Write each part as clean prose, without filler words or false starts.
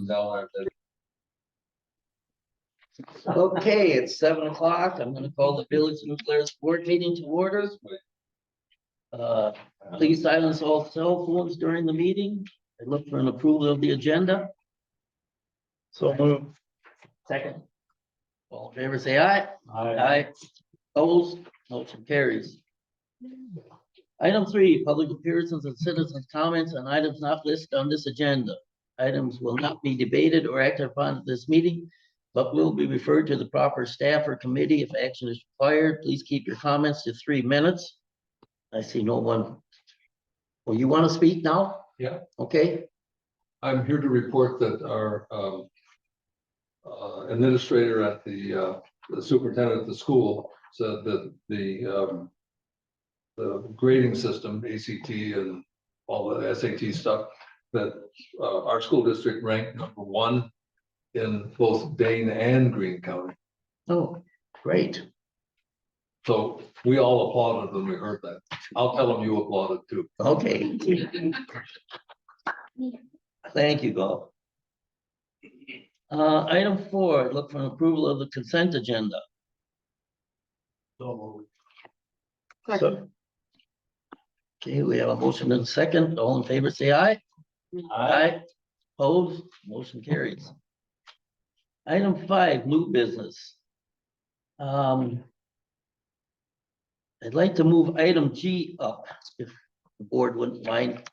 down there. Okay, it's 7 o'clock. I'm gonna call the Village of New Glarus board meeting to order. Please silence all cell phones during the meeting. I look for an approval of the agenda. So move. Second. All in favor, say aye. Aye. Aye. Opposed, motion carries. Item 3, public appearances and citizens' comments on items not listed on this agenda. Items will not be debated or acted upon at this meeting, but will be referred to the proper staff or committee if action is required. Please keep your comments to 3 minutes. I see no one. Well, you want to speak now? Yeah. Okay. I'm here to report that our administrator at the superintendent at the school said that the grading system, ACT and all the SAT stuff, that our school district ranked #1 in both Dane and Greene County. Oh, great. So we all applauded when we heard that. I'll tell them you applauded too. Okay. Thank you, Golf. Item 4, look for an approval of the consent agenda. So, okay, we have a motion and a second. All in favor, say aye. Aye. Opposed, motion carries. Item 5, new business. I'd like to move item G up, if the board wouldn't mind,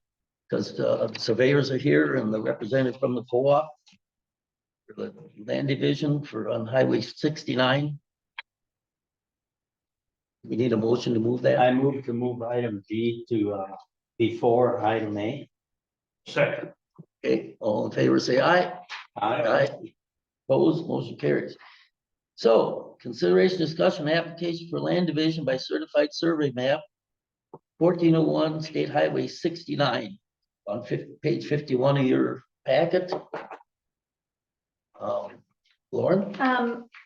because the surveyors are here and the representative from the co-op for the land division for on Highway 69. We need a motion to move that. I move to move item G to before item A. Second. Okay, all in favor, say aye. Aye. Opposed, motion carries. So, consideration, discussion, application for land division by certified survey map 1401 State Highway 69 on page 51 of your packet. Lauren?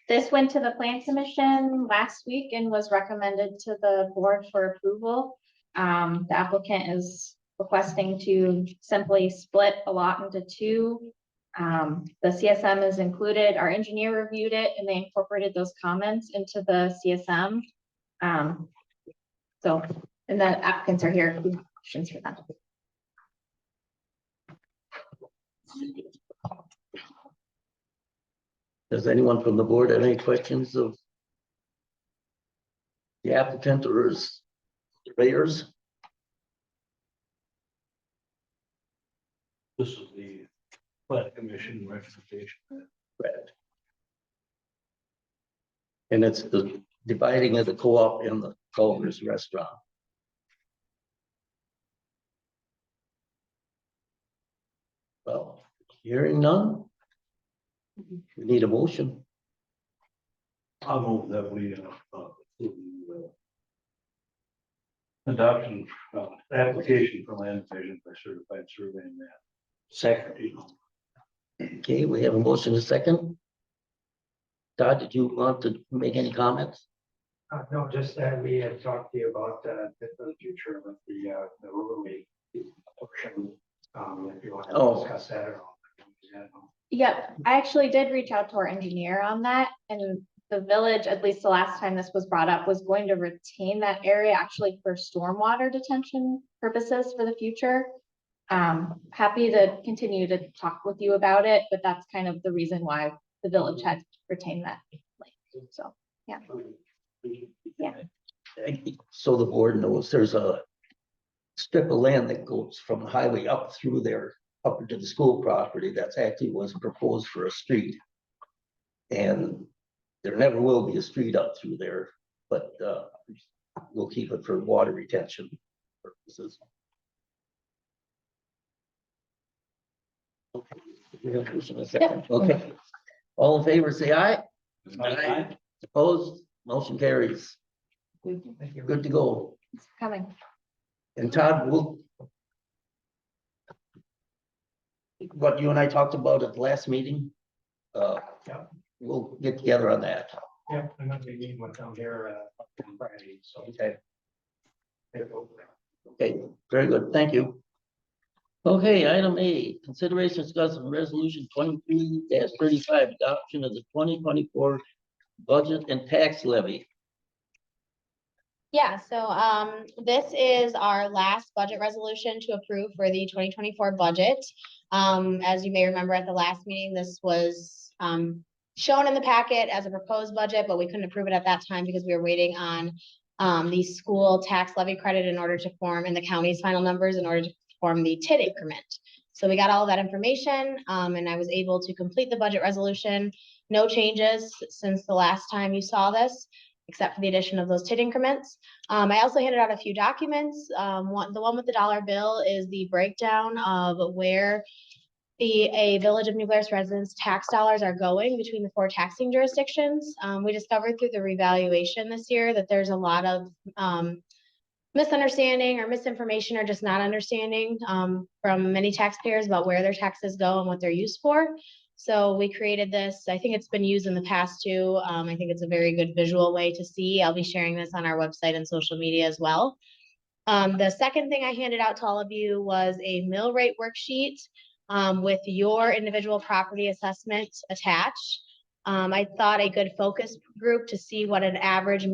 This went to the Plan Commission last week and was recommended to the board for approval. The applicant is requesting to simply split a lot into 2. The CSM is included. Our engineer reviewed it and they incorporated those comments into the CSM. So, and the applicants are here. Questions for them? Does anyone from the board have any questions of the applicant or his surveyors? This is the Plan Commission recommendation. Correct. And it's the dividing of the co-op and the Culver's restaurant. Well, hearing none. We need a motion. I'll move that we adoption application for land division by certified surveying map. Second. Okay, we have a motion, a second. Todd, did you want to make any comments? No, just that we had talked to you about the future of the roadway portion. If you want to discuss that at all. Yep, I actually did reach out to our engineer on that, and the village, at least the last time this was brought up, was going to retain that area actually for stormwater detention purposes for the future. Happy to continue to talk with you about it, but that's kind of the reason why the village had retained that lake. So, yeah. Yeah. So the board knows there's a strip of land that goes from the highway up through there, up into the school property. That's actually was proposed for a street. And there never will be a street up through there, but we'll keep it for water retention purposes. Okay. We have a motion and a second. Okay. All in favor, say aye. Aye. Opposed, motion carries. Good to go. It's coming. And Todd, what you and I talked about at the last meeting, we'll get together on that. Yeah, I'm not gonna need one down here on Friday, so. Okay. Okay, very good. Thank you. Okay, item A, consideration discussing resolution 23-35, adoption of the 2024 budget and tax levy. Yeah, so this is our last budget resolution to approve for the 2024 budget. As you may remember at the last meeting, this was shown in the packet as a proposed budget, but we couldn't approve it at that time because we were waiting on the school tax levy credit in order to form, in the county's final numbers, in order to form the TID increment. So we got all of that information, and I was able to complete the budget resolution. No changes since the last time you saw this, except for the addition of those TID increments. I also handed out a few documents. The one with the dollar bill is the breakdown of where a Village of New Glarus residents' tax dollars are going between the 4 taxing jurisdictions. We discovered through the revaluation this year that there's a lot of misunderstanding or misinformation or just not understanding from many taxpayers about where their taxes go and what they're used for. So we created this. I think it's been used in the past too. I think it's a very good visual way to see. I'll be sharing this on our website and social media as well. The second thing I handed out to all of you was a mill rate worksheet with your individual property assessment attached. I thought a good focus group to see what an average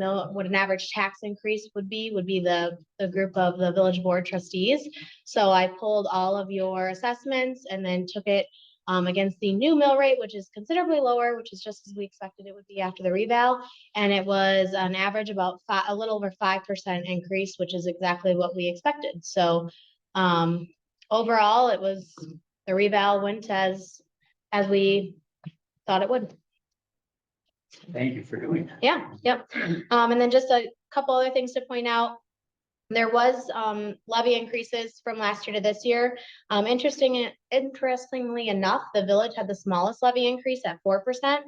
tax increase would be the group of the village board trustees. So I pulled all of your assessments and then took it against the new mill rate, which is considerably lower, which is just as we expected it would be after the reval. And it was an average about a little over 5% increase, which is exactly what we expected. So overall, it was the reval went as we thought it would. Thank you for doing that. Yeah, yep. And then just a couple other things to point out. There was levy increases from last year to this year. Interestingly enough, the village had the smallest levy increase at 4%.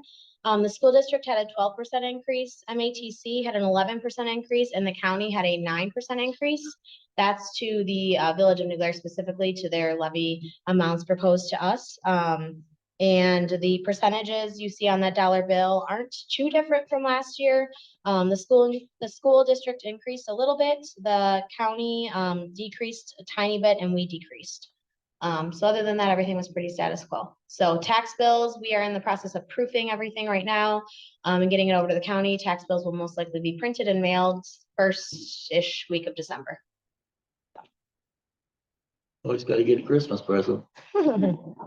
The school district had a 12% increase. MATC had an 11% increase, and the county had a 9% increase. That's to the Village of New Glarus, specifically to their levy amounts proposed to us. And the percentages you see on that dollar bill aren't too different from last year. The school district increased a little bit, the county decreased a tiny bit, and we decreased. So other than that, everything was pretty status quo. So tax bills, we are in the process of proofing everything right now and getting it over to the county. Tax bills will most likely be printed and mailed first-ish week of December. Always got to get a Christmas present.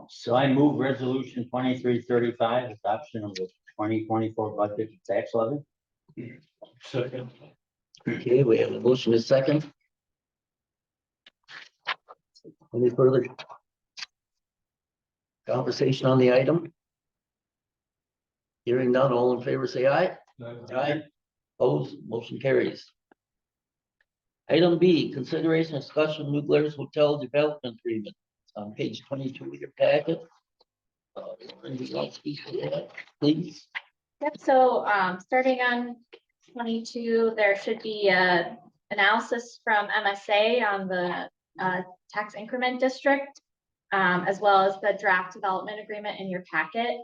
So I move resolution 2335, adoption of the 2024 budget and tax levy. Second. Okay, we have a motion and a second. Any further conversation on the item? Hearing none, all in favor, say aye. Aye. Opposed, motion carries. Item B, consideration and discussion of New Glarus Hotel Development Agreement. It's on page 22 of your packet. Anyone else speak to that, please? Yep, so starting on 22, there should be a analysis from MSA on the tax increment district, as well as the draft development agreement in your packet.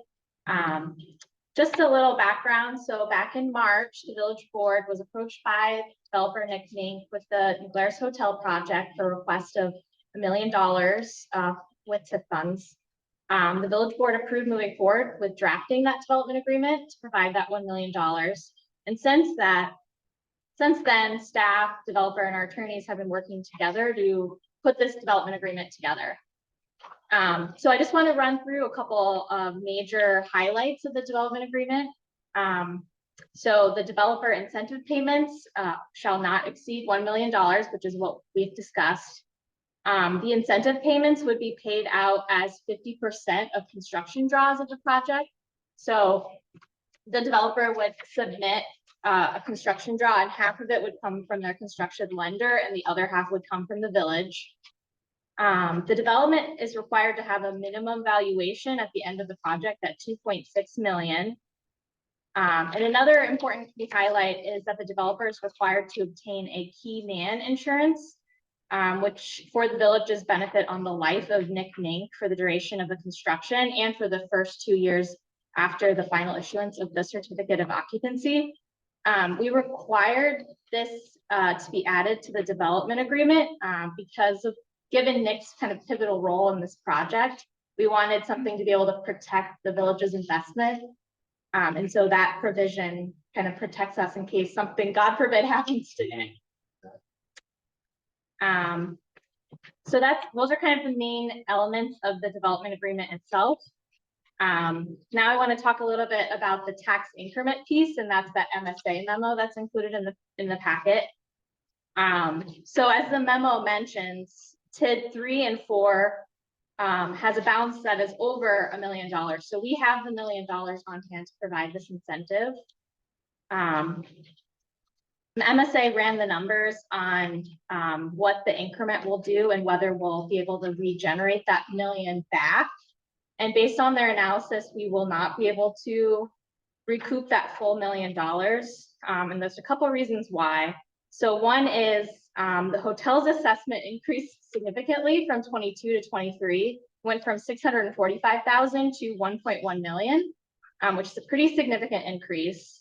Just a little background. So back in March, the village board was approached by developer Nick Mink with the New Glarus Hotel project for a request of $1 million with TIP funds. The village board approved moving forward with drafting that development agreement to provide that $1 million. And since then, staff, developer, and our attorneys have been working together to put this development agreement together. So I just want to run through a couple of major highlights of the development agreement. So the developer incentive payments shall not exceed $1 million, which is what we've discussed. The incentive payments would be paid out as 50% of construction draws of the project. So the developer would submit a construction draw, and half of it would come from their construction lender and the other half would come from the village. The development is required to have a minimum valuation at the end of the project at $2.6 million. And another important key highlight is that the developer is required to obtain a key man insurance, which for the village's benefit on the life of Nick Mink for the duration of the construction and for the first 2 years after the final issuance of the certificate of occupancy. We required this to be added to the development agreement because of given Nick's kind of pivotal role in this project, we wanted something to be able to protect the village's investment. And so that provision kind of protects us in case something, God forbid, happens today. So those are kind of the main elements of the development agreement itself. Now I want to talk a little bit about the tax increment piece, and that's that MSA memo that's included in the packet. So as the memo mentions, TID 3 and 4 has a balance that is over $1 million. So we have the $1 million on hand to provide this incentive. The MSA ran the numbers on what the increment will do and whether we'll be able to regenerate that $1 million back. And based on their analysis, we will not be able to recoup that full $1 million. And there's a couple of reasons why. So one is the hotel's assessment increased significantly from 22 to 23, went from 645,000 to 1.1 million, which is a pretty significant increase.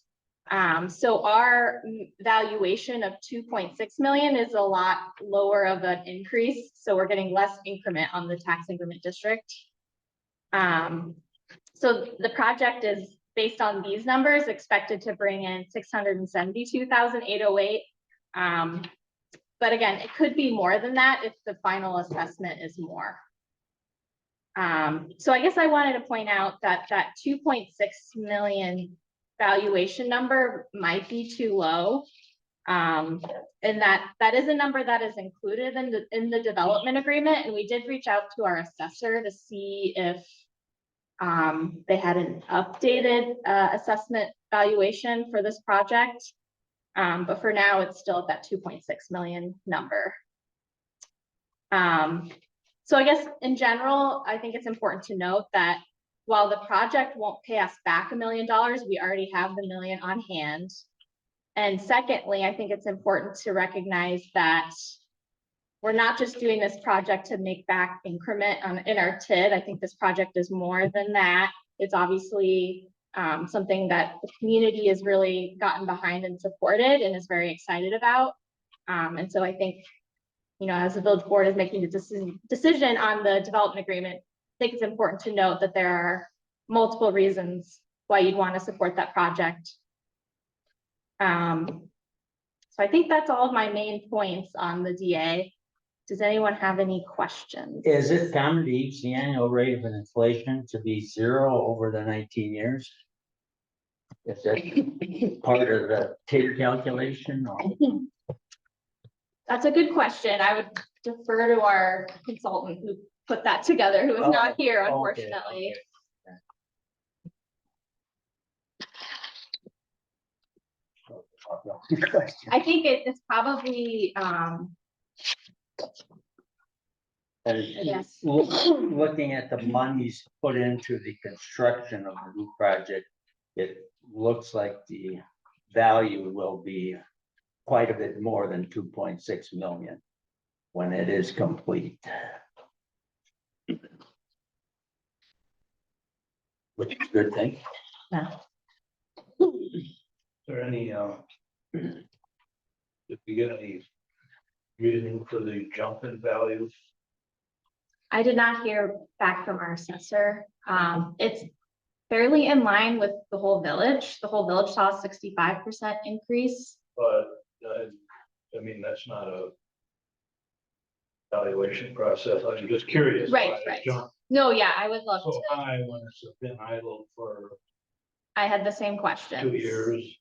So our valuation of 2.6 million is a lot lower of an increase. So we're getting less increment on the tax increment district. So the project is based on these numbers expected to bring in 672,808. But again, it could be more than that if the final assessment is more. So I guess I wanted to point out that that 2.6 million valuation number might be too low. And that is a number that is included in the development agreement. And we did reach out to our assessor to see if they had an updated assessment valuation for this project. But for now, it's still at that 2.6 million number. So I guess in general, I think it's important to note that while the project won't pay us back $1 million, we already have the $1 million on hand. And secondly, I think it's important to recognize that we're not just doing this project to make back increment in our TID. I think this project is more than that. It's obviously something that the community has really gotten behind and supported and is very excited about. And so I think, as the village board is making the decision on the development agreement, I think it's important to note that there are multiple reasons why you'd want to support that project. So I think that's all of my main points on the DA. Does anyone have any questions? Is it common to use the annual rate of inflation to be 0 over the 19 years? Is that part of the TID calculation? Or? That's a good question. I would defer to our consultant who put that together, who is not here, unfortunately. Okay. I think it's probably, yes. Looking at the monies put into the construction of the new project, it looks like the value will be quite a bit more than 2.6 million when it is complete. Which is a good thing. Yeah. Is there any, did we get any reasoning for the jump in value? I did not hear back from our assessor. It's fairly in line with the whole village. The whole village saw a 65% increase. But, I mean, that's not a valuation process. I'm just curious. Right, why it right. jumped No, yeah, I would love so to. high when it's been idle for I had the same question. 2 years.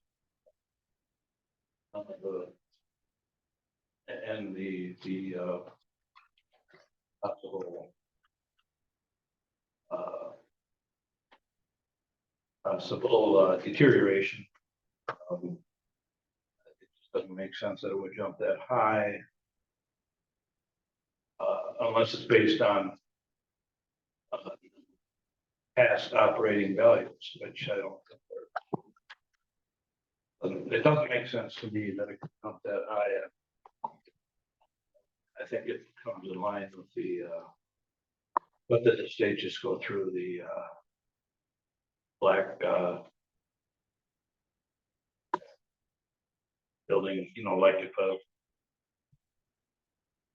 And the possible possible deterioration. It just doesn't make sense that it would jump that high. Unless it's based on past operating values, which I don't think it doesn't make sense to me that it could jump that high. I think it comes in line with the but did the state just go through the black building, like if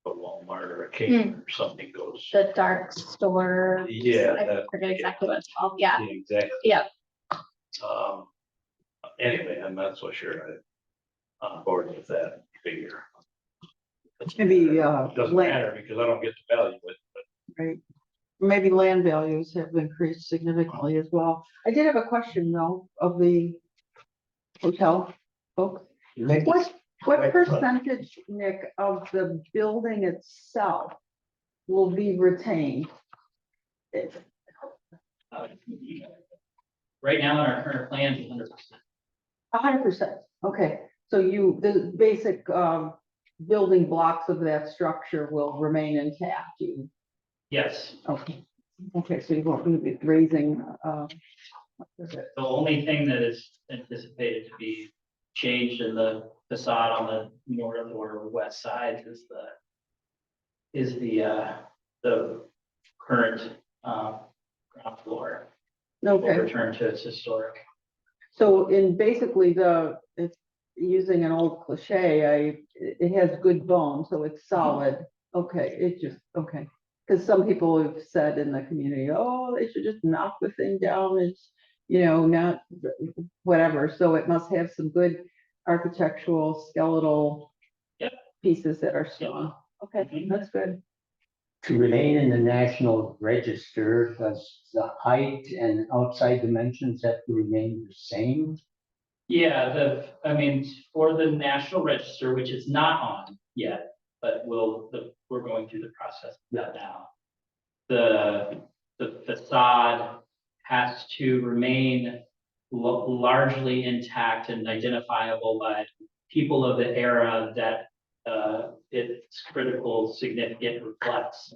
a Walmart or a Kmart or something goes. The dark store. Yeah, I that- forget exactly what it's called. Yeah, Exactly. yeah. Um, anyway, I'm not so sure I'm on board with that figure. Maybe, Doesn't land, matter because I don't get the value with it. right? Maybe land values have increased significantly as well. I did have a question though, of the hotel folks. What percentage, Nick, of the building itself will be retained? Right now, in our current plan, 100%. 100%, okay, so the basic, building blocks of that structure will remain intact, Yes, okay, so you won't be raising, what is it? the only thing that is anticipated to be changed in the facade on the north or west side is the current ground floor. Will Okay, return to its historic. so in basically it's using an old cliche, it has good bone, so it's solid, okay, okay. Because some people have said in the community, oh, they should just knock the thing down, it's, not whatever, so it must have some good architectural skeletal Yep. pieces that are strong, okay, Mhm. that's good. To remain in the National Register, does the height and outside dimensions have to remain the same? Yeah, for the National Register, which it's not on yet, but we're going through the process of that now. The facade has to remain largely intact and identifiable by people of the era that its critical significant reflects,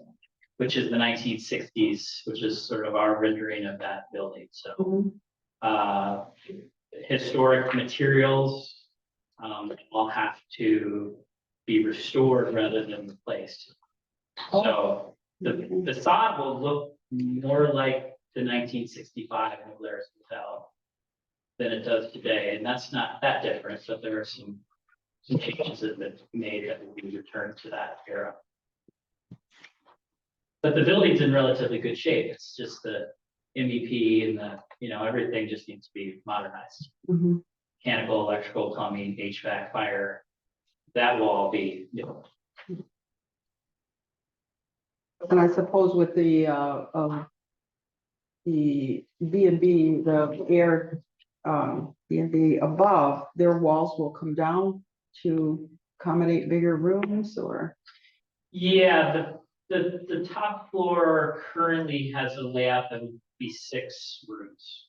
which is the 1960s, which is sort of our rendering of that building. So Mhm. historic materials all have to be restored rather than replaced. So the facade will look more like the 1965 O'Leary's Hotel than it does today, and that's not that different, but there are some changes that have been made that will be returned to that era. But the building's in relatively good shape. It's just the MVP and everything just needs to be modernized. Mhm. Mechanical, electrical, plumbing, HVAC, fire, that will all be, And I suppose with the B&B, the air, B&B above, their walls will come down to accommodate bigger rooms or? yeah, the top floor currently has a layout that would be 6 rooms.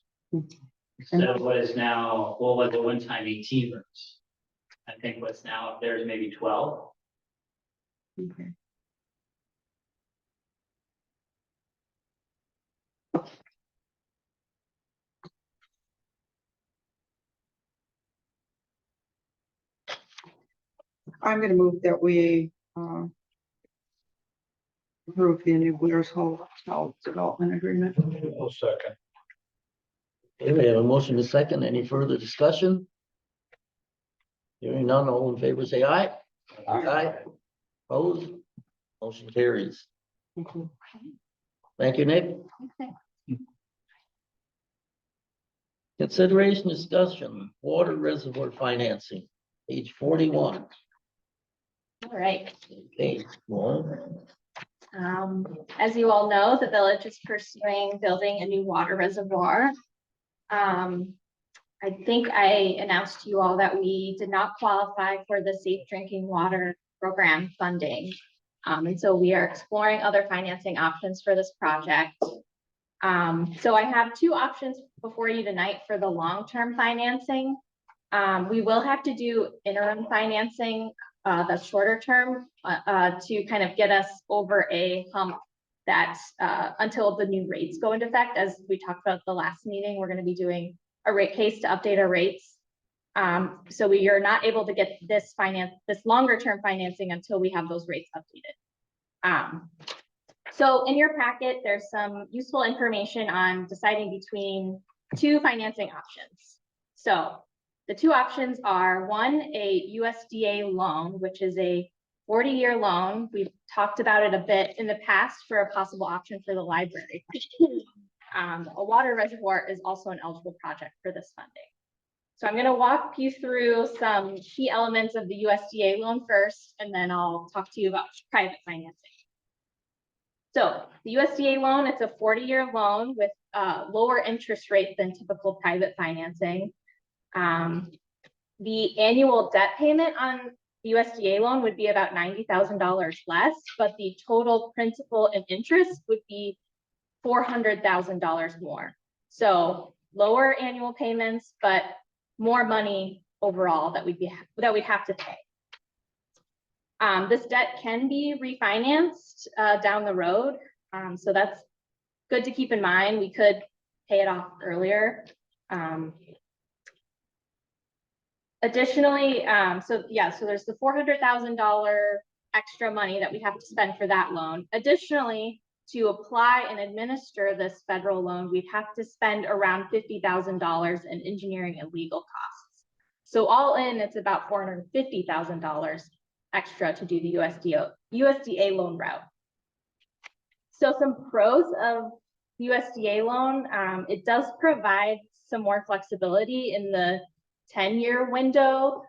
Instead of what is now, was at one time 18 rooms. I think what's now up there is maybe 12. Okay. I'm gonna move that we approve the new Blair's Hotel development agreement. I'll second. Okay, we have a motion to second. Any further discussion? Hearing none, all in favor, say aye. Aye. Opposed? Motion carries. Okay. Thank you, Nick. Okay. Consideration discussion, water reservoir financing, page 41. All right. Page 1. As you all know, the village is pursuing building a new water reservoir. I think I announced to you all that we did not qualify for the Safe Drinking Water Program funding. And so we are exploring other financing options for this project. So I have 2 options before you tonight for the long-term financing. We will have to do interim financing, the shorter term, to kind of get us over a hump that until the new rates go into effect. As we talked about the last meeting, we're going to be doing a rate case to update our rates. So we are not able to get this longer term financing until we have those rates updated. So in your packet, there's some useful information on deciding between 2 financing options. So the 2 options are, one, a USDA loan, which is a 40-year loan. We've talked about it a bit in the past for a possible option for the library. A water reservoir is also an eligible project for this funding. So I'm going to walk you through some key elements of the USDA loan first, and then I'll talk to you about private financing. So the USDA loan, it's a 40-year loan with lower interest rate than typical private financing. The annual debt payment on the USDA loan would be about $90,000 less, but the total principal and interest would be $400,000 more. So lower annual payments, but more money overall that we'd have to pay. This debt can be refinanced down the road. So that's good to keep in mind. We could pay it off earlier. Additionally, so there's the $400,000 extra money that we have to spend for that loan. Additionally, to apply and administer this federal loan, we'd have to spend around $50,000 in engineering and legal costs. So all in, it's about $450,000 extra to do the USDA loan route. So some pros of USDA loan, it does provide some more flexibility in the 10-year window.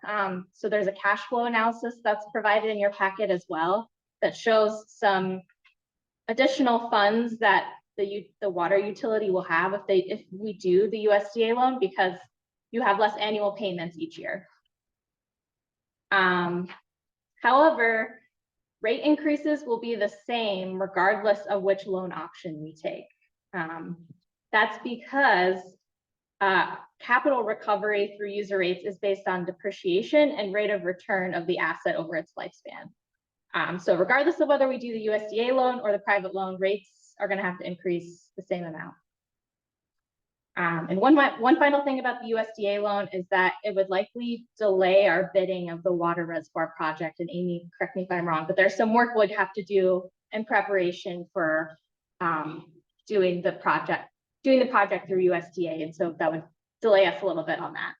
So there's a cash flow analysis that's provided in your packet as well that shows some additional funds that the water utility will have if we do the USDA loan, because you have less annual payments each year. However, rate increases will be the same regardless of which loan option we take. That's because capital recovery through user rates is based on depreciation and rate of return of the asset over its lifespan. So regardless of whether we do the USDA loan or the private loan, rates are going to have to increase the same amount. And one final thing about the USDA loan is that it would likely delay our bidding of the water reservoir project. And Amy, correct me if I'm wrong, but there's some work we'd have to do in preparation for doing the project through USDA. And so that would delay us a little bit on that.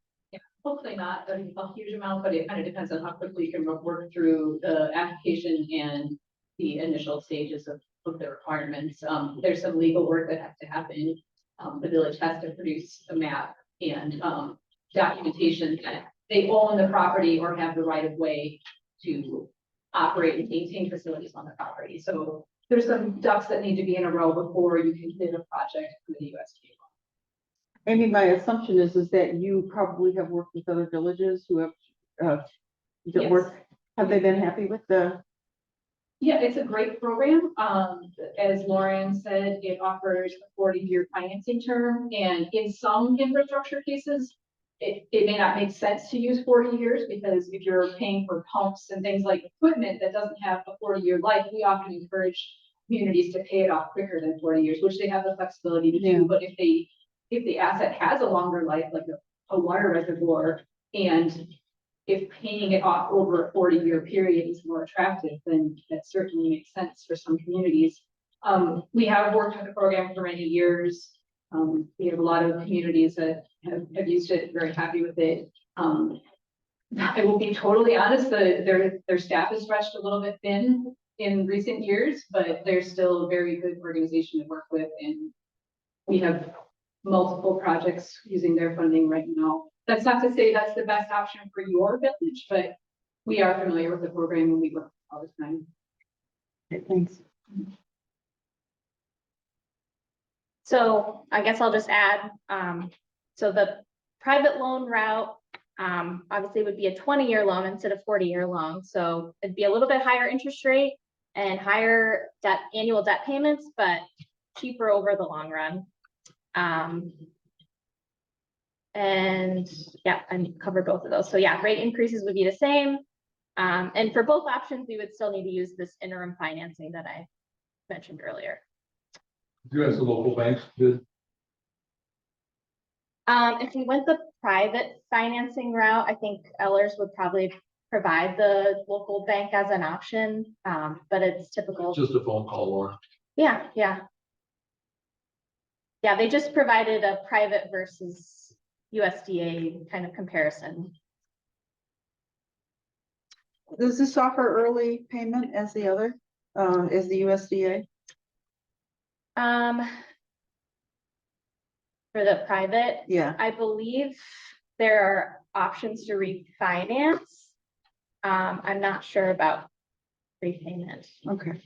Hopefully not a huge amount, but it kind of depends on how quickly you can work through the application and the initial stages of the requirements. There's some legal work that has to happen. The village has to produce a map and documentation that they own the property or have the right of way to operate and maintain facilities on the property. So there's some ducks that need to be in a row before you can bid a project for the USDA. Amy, my assumption is that you probably have worked with other villages who have Yes. have they been happy with the? Yeah, it's a great program. As Lauren said, it offers a 40-year financing term, and in some infrastructure cases, it may not make sense to use 40 years because if you're paying for pumps and things like equipment that doesn't have a 40-year life, we often encourage communities to pay it off quicker than 40 years, which they have the flexibility to do. But if the asset has a longer life, like a water reservoir, and if paying it off over a 40-year period is more attractive, then that certainly makes sense for some communities. We have worked with the program for many years. We have a lot of communities that have used it, very happy with it. I will be totally honest, their staff is stretched a little bit thin in recent years, but they're still a very good organization to work with, and we have multiple projects using their funding right now. That's not to say that's the best option for your village, but we are familiar with the program and we work all the time. Okay, thanks. So I guess I'll just add, so the private loan route obviously would be a 20-year loan instead of 40-year loan. So it'd be a little bit higher interest rate and higher annual debt payments, but cheaper over the long run. And yeah, I covered both of those. So yeah, rate increases would be the same. And for both options, we would still need to use this interim financing that I mentioned earlier. Do you guys, the local banks did? If we went the private financing route, I think Ellers would probably provide the local bank as an option, but it's typical. Just a phone call, Laura. Yeah, yeah. Yeah, they just provided a private versus USDA kind of comparison. Does this offer early payment as the other, as the USDA? For the private, Yeah, I believe there are options to refinance. I'm not sure about repayment. okay.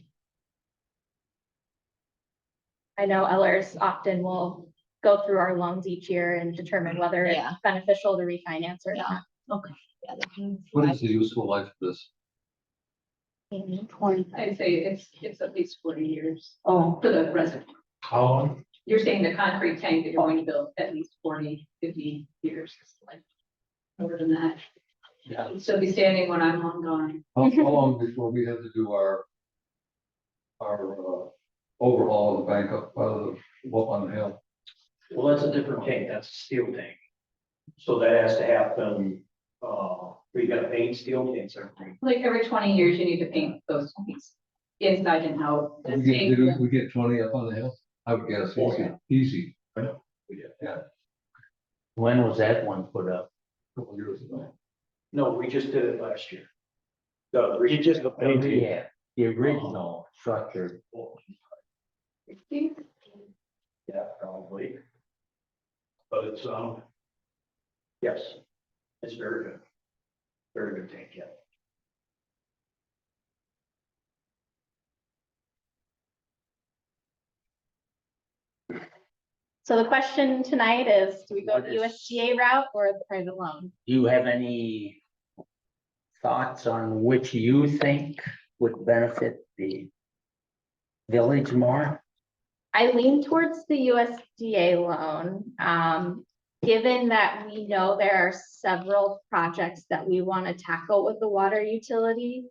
I know Ellers often will go through our loans each year and determine whether it's Yeah. beneficial to refinance or not. Yeah, they can- What is the useful life of this? 20. I'd say it's at least 40 years Oh, for the resident. How long? You're saying the concrete tank that you're going to build at least 40, 50 years, like over than that. Yeah. It'll still be standing when I'm long gone. How long before we had to do our overhaul of the bank up, on the hill? Well, that's a different tank, that's a steel tank. So that has to happen, we gotta paint steel tanks every. Like every 20 years, you need to paint those tanks inside and out. We get 20 up on the hill? I would guess, easy. Yeah, When was that one put up? a couple years ago. No, we just did it last year. You just the painting. Yeah, the original structure. Yeah, probably. But it's, yes, it's very good. Very good tank, yeah. So the question tonight is, do we go What the is- USDA route or the private loan? Do you have any thoughts on which you think would benefit the village more? I lean towards the USDA loan. Given that we know there are several projects that we want to tackle with the water utility.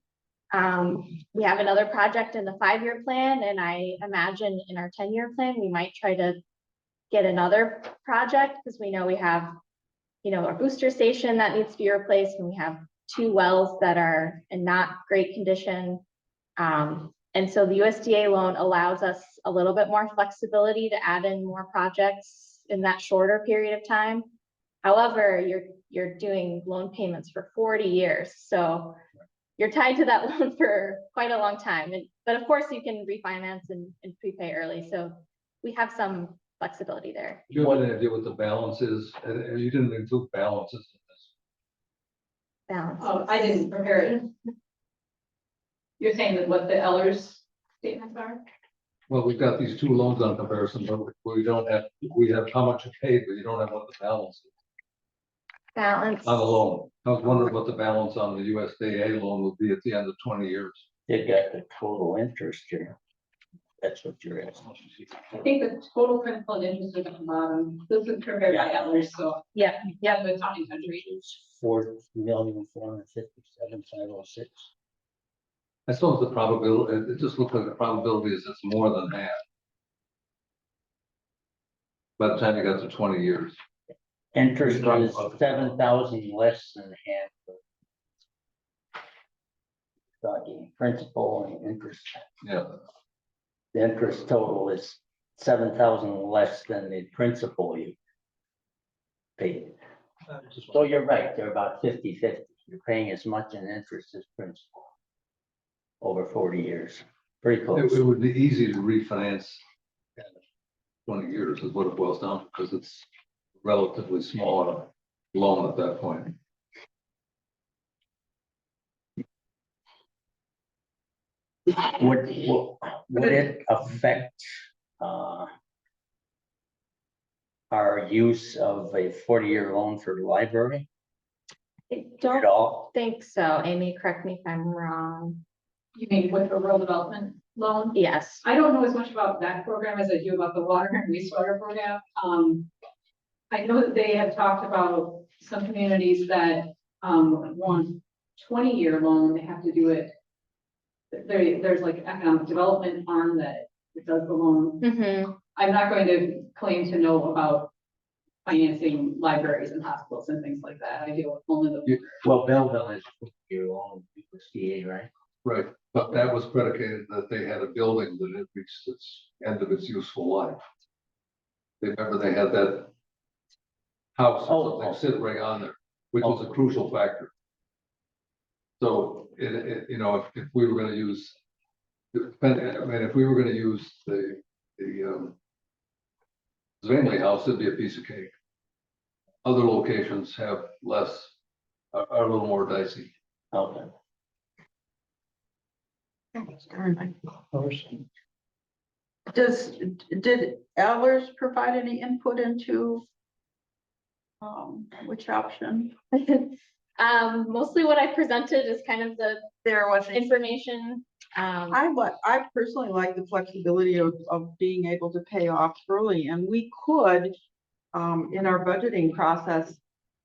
We have another project in the 5-year plan, and I imagine in our 10-year plan, we might try to get another project, because we know we have, a booster station that needs to be replaced, and we have 2 wells that are in not great condition. And so the USDA loan allows us a little bit more flexibility to add in more projects in that shorter period of time. However, you're doing loan payments for 40 years, so you're tied to that loan for quite a long time. But of course, you can refinance and prepay early, so we have some flexibility there. Do you have any idea what the balance is? And you didn't include balances in this. Balance. Oh, I didn't prepare it. You're saying that what the Ellers statements are? Well, we've got these 2 loans on comparison, but we have how much you paid, but you don't have what the balance is Balance. on the loan. I was wondering what the balance on the USDA loan would be at the end of 20 years. They got the total interest here. That's what you're asking. I think the total principal and interest is at the bottom. This is prepared by Ellers, so. Yep, Yeah, the accounting country. $4,457,506. I suppose the probability, it just looks like the probability is it's more than half. By the time you got to 20 years. Interest is 7,000 less than half. Talking principal and interest. Yeah. The interest total is 7,000 less than the principal you paid. So you're right, they're about 50-50. You're paying as much in interest as principal over 40 years. Pretty close. It would be easy to refinance. 20 years is what it boils down to, because it's relatively small loan at that point. Would it affect our use of a 40-year loan for the library I at don't all? think so. Amy, correct me if I'm wrong. You mean with the rural development loan? Yes. I don't know as much about that program as I do about the water and wastewater program. I know that they have talked about some communities that, want 20-year loan, they have to do it. There's like an economic development arm that does the loan. Mm-hmm. I'm not going to claim to know about financing libraries and hospitals and things like that. I deal with only the. Well, Belleville is a 50-year loan with CA, right? Right, but that was predicated that they had a building that had reached its end of its useful life. Remember, they had that house or something sit right on there, which was a crucial factor. So, you know, if we were gonna use, if we were gonna use the Zwingli House, it'd be a piece of cake. Other locations have less, are a little more dicey. Okay. Did Ellers provide any input into which option? Mostly what I presented is kind of the There was. information. I personally like the flexibility of being able to pay off early, and we could, in our budgeting process,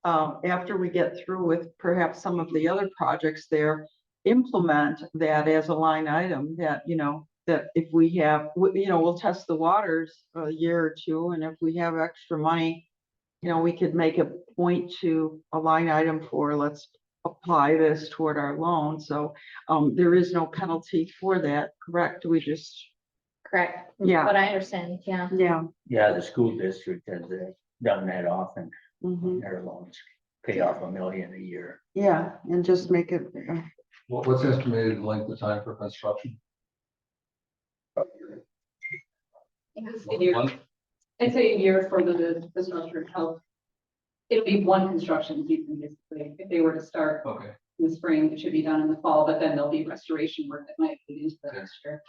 after we get through with perhaps some of the other projects there, implement that as a line item that, you know, that if we have, you know, we'll test the waters a year or two, and if we have extra money, you know, we could make a point to a line item for, let's apply this toward our loan. So there is no penalty for that, correct? We just, Correct. yeah, But I understand, yeah. yeah. Yeah, the school district has done that often, Mhm. their loans, pay off $1 million a year. Yeah, and just make it, What's estimated length of time for construction? One? I'd say a year for the structure itself. It'll be one construction season, basically. If they were to start Okay, in the spring, it should be done in the fall, but then there'll be restoration work that might be into the next year.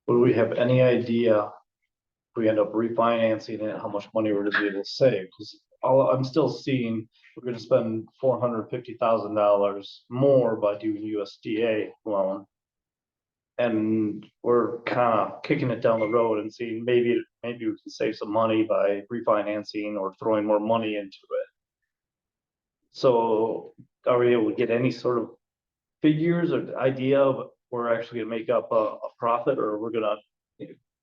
Would we have any idea if we end up refinancing it, how much money we're gonna be able to save? Because I'm still seeing we're gonna spend $450,000 more by doing USDA loan. And we're kind of kicking it down the road and seeing maybe we can save some money by refinancing or throwing more money into it. So are we able to get any sort of figures or idea of we're actually gonna make up a profit, or we're gonna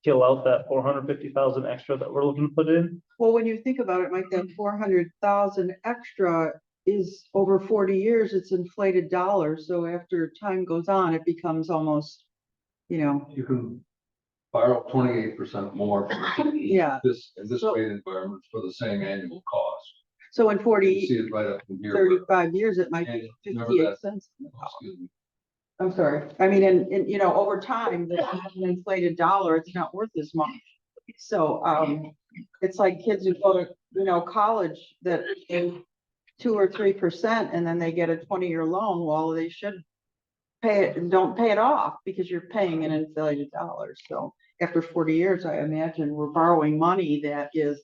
kill out that 450,000 extra that we're looking to put in? well, when you think about it, Mike, that 400,000 extra is over 40 years, it's inflated dollars. So after time goes on, it becomes almost, you know, you can borrow 28% more for yeah. in this rate environment for the same annual cost. So in You 40, see it right up in here. where- 35 years, it might be And remember 58 that- cents. Excuse me. I'm sorry. I mean, and you know, over time, the inflated dollar, it's not worth as much. So, it's like kids who go to, you know, college that pay 2 or 3%, and then they get a 20-year loan. Well, they should pay it and don't pay it off because you're paying an inflated dollar. So after 40 years, I imagine we're borrowing money that is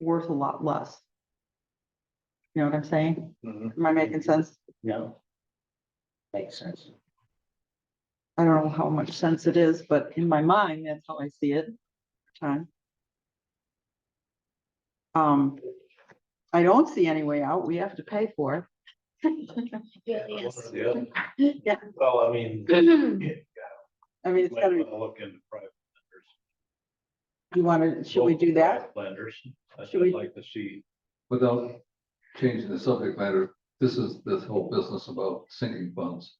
worth a lot less. You know what I'm saying? Am I making sense? No. Makes sense. I don't know how much sense it is, but in my mind, that's how I see it. Time. I don't see any way out. We have to pay for it. Yes. Yeah, Well, I mean. I mean, it's gotta be, Look into private you wanna, should we do that? lenders. Should we- like to see. Without changing the subject matter, this is this whole business about sinking funds.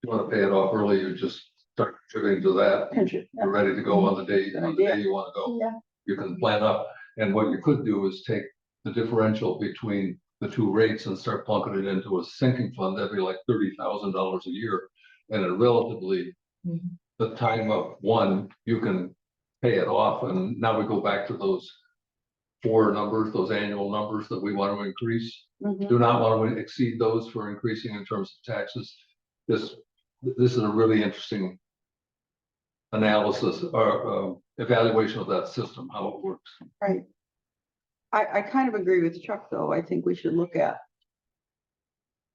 You want to pay it off early, you just start contributing to that. You're ready to go on the day you want to go. Yeah. You can plan up, and what you could do is take the differential between the two rates and start plunking it into a sinking fund. That'd be like $30,000 a year. And in relatively the time of one, you can pay it off. And now we go back to those four numbers, those annual numbers that we want to increase. Mhm. Do not want to exceed those for increasing in terms of taxes. This is a really interesting analysis or evaluation of that system, how it works. Right. I kind of agree with Chuck, though. I think we should look at,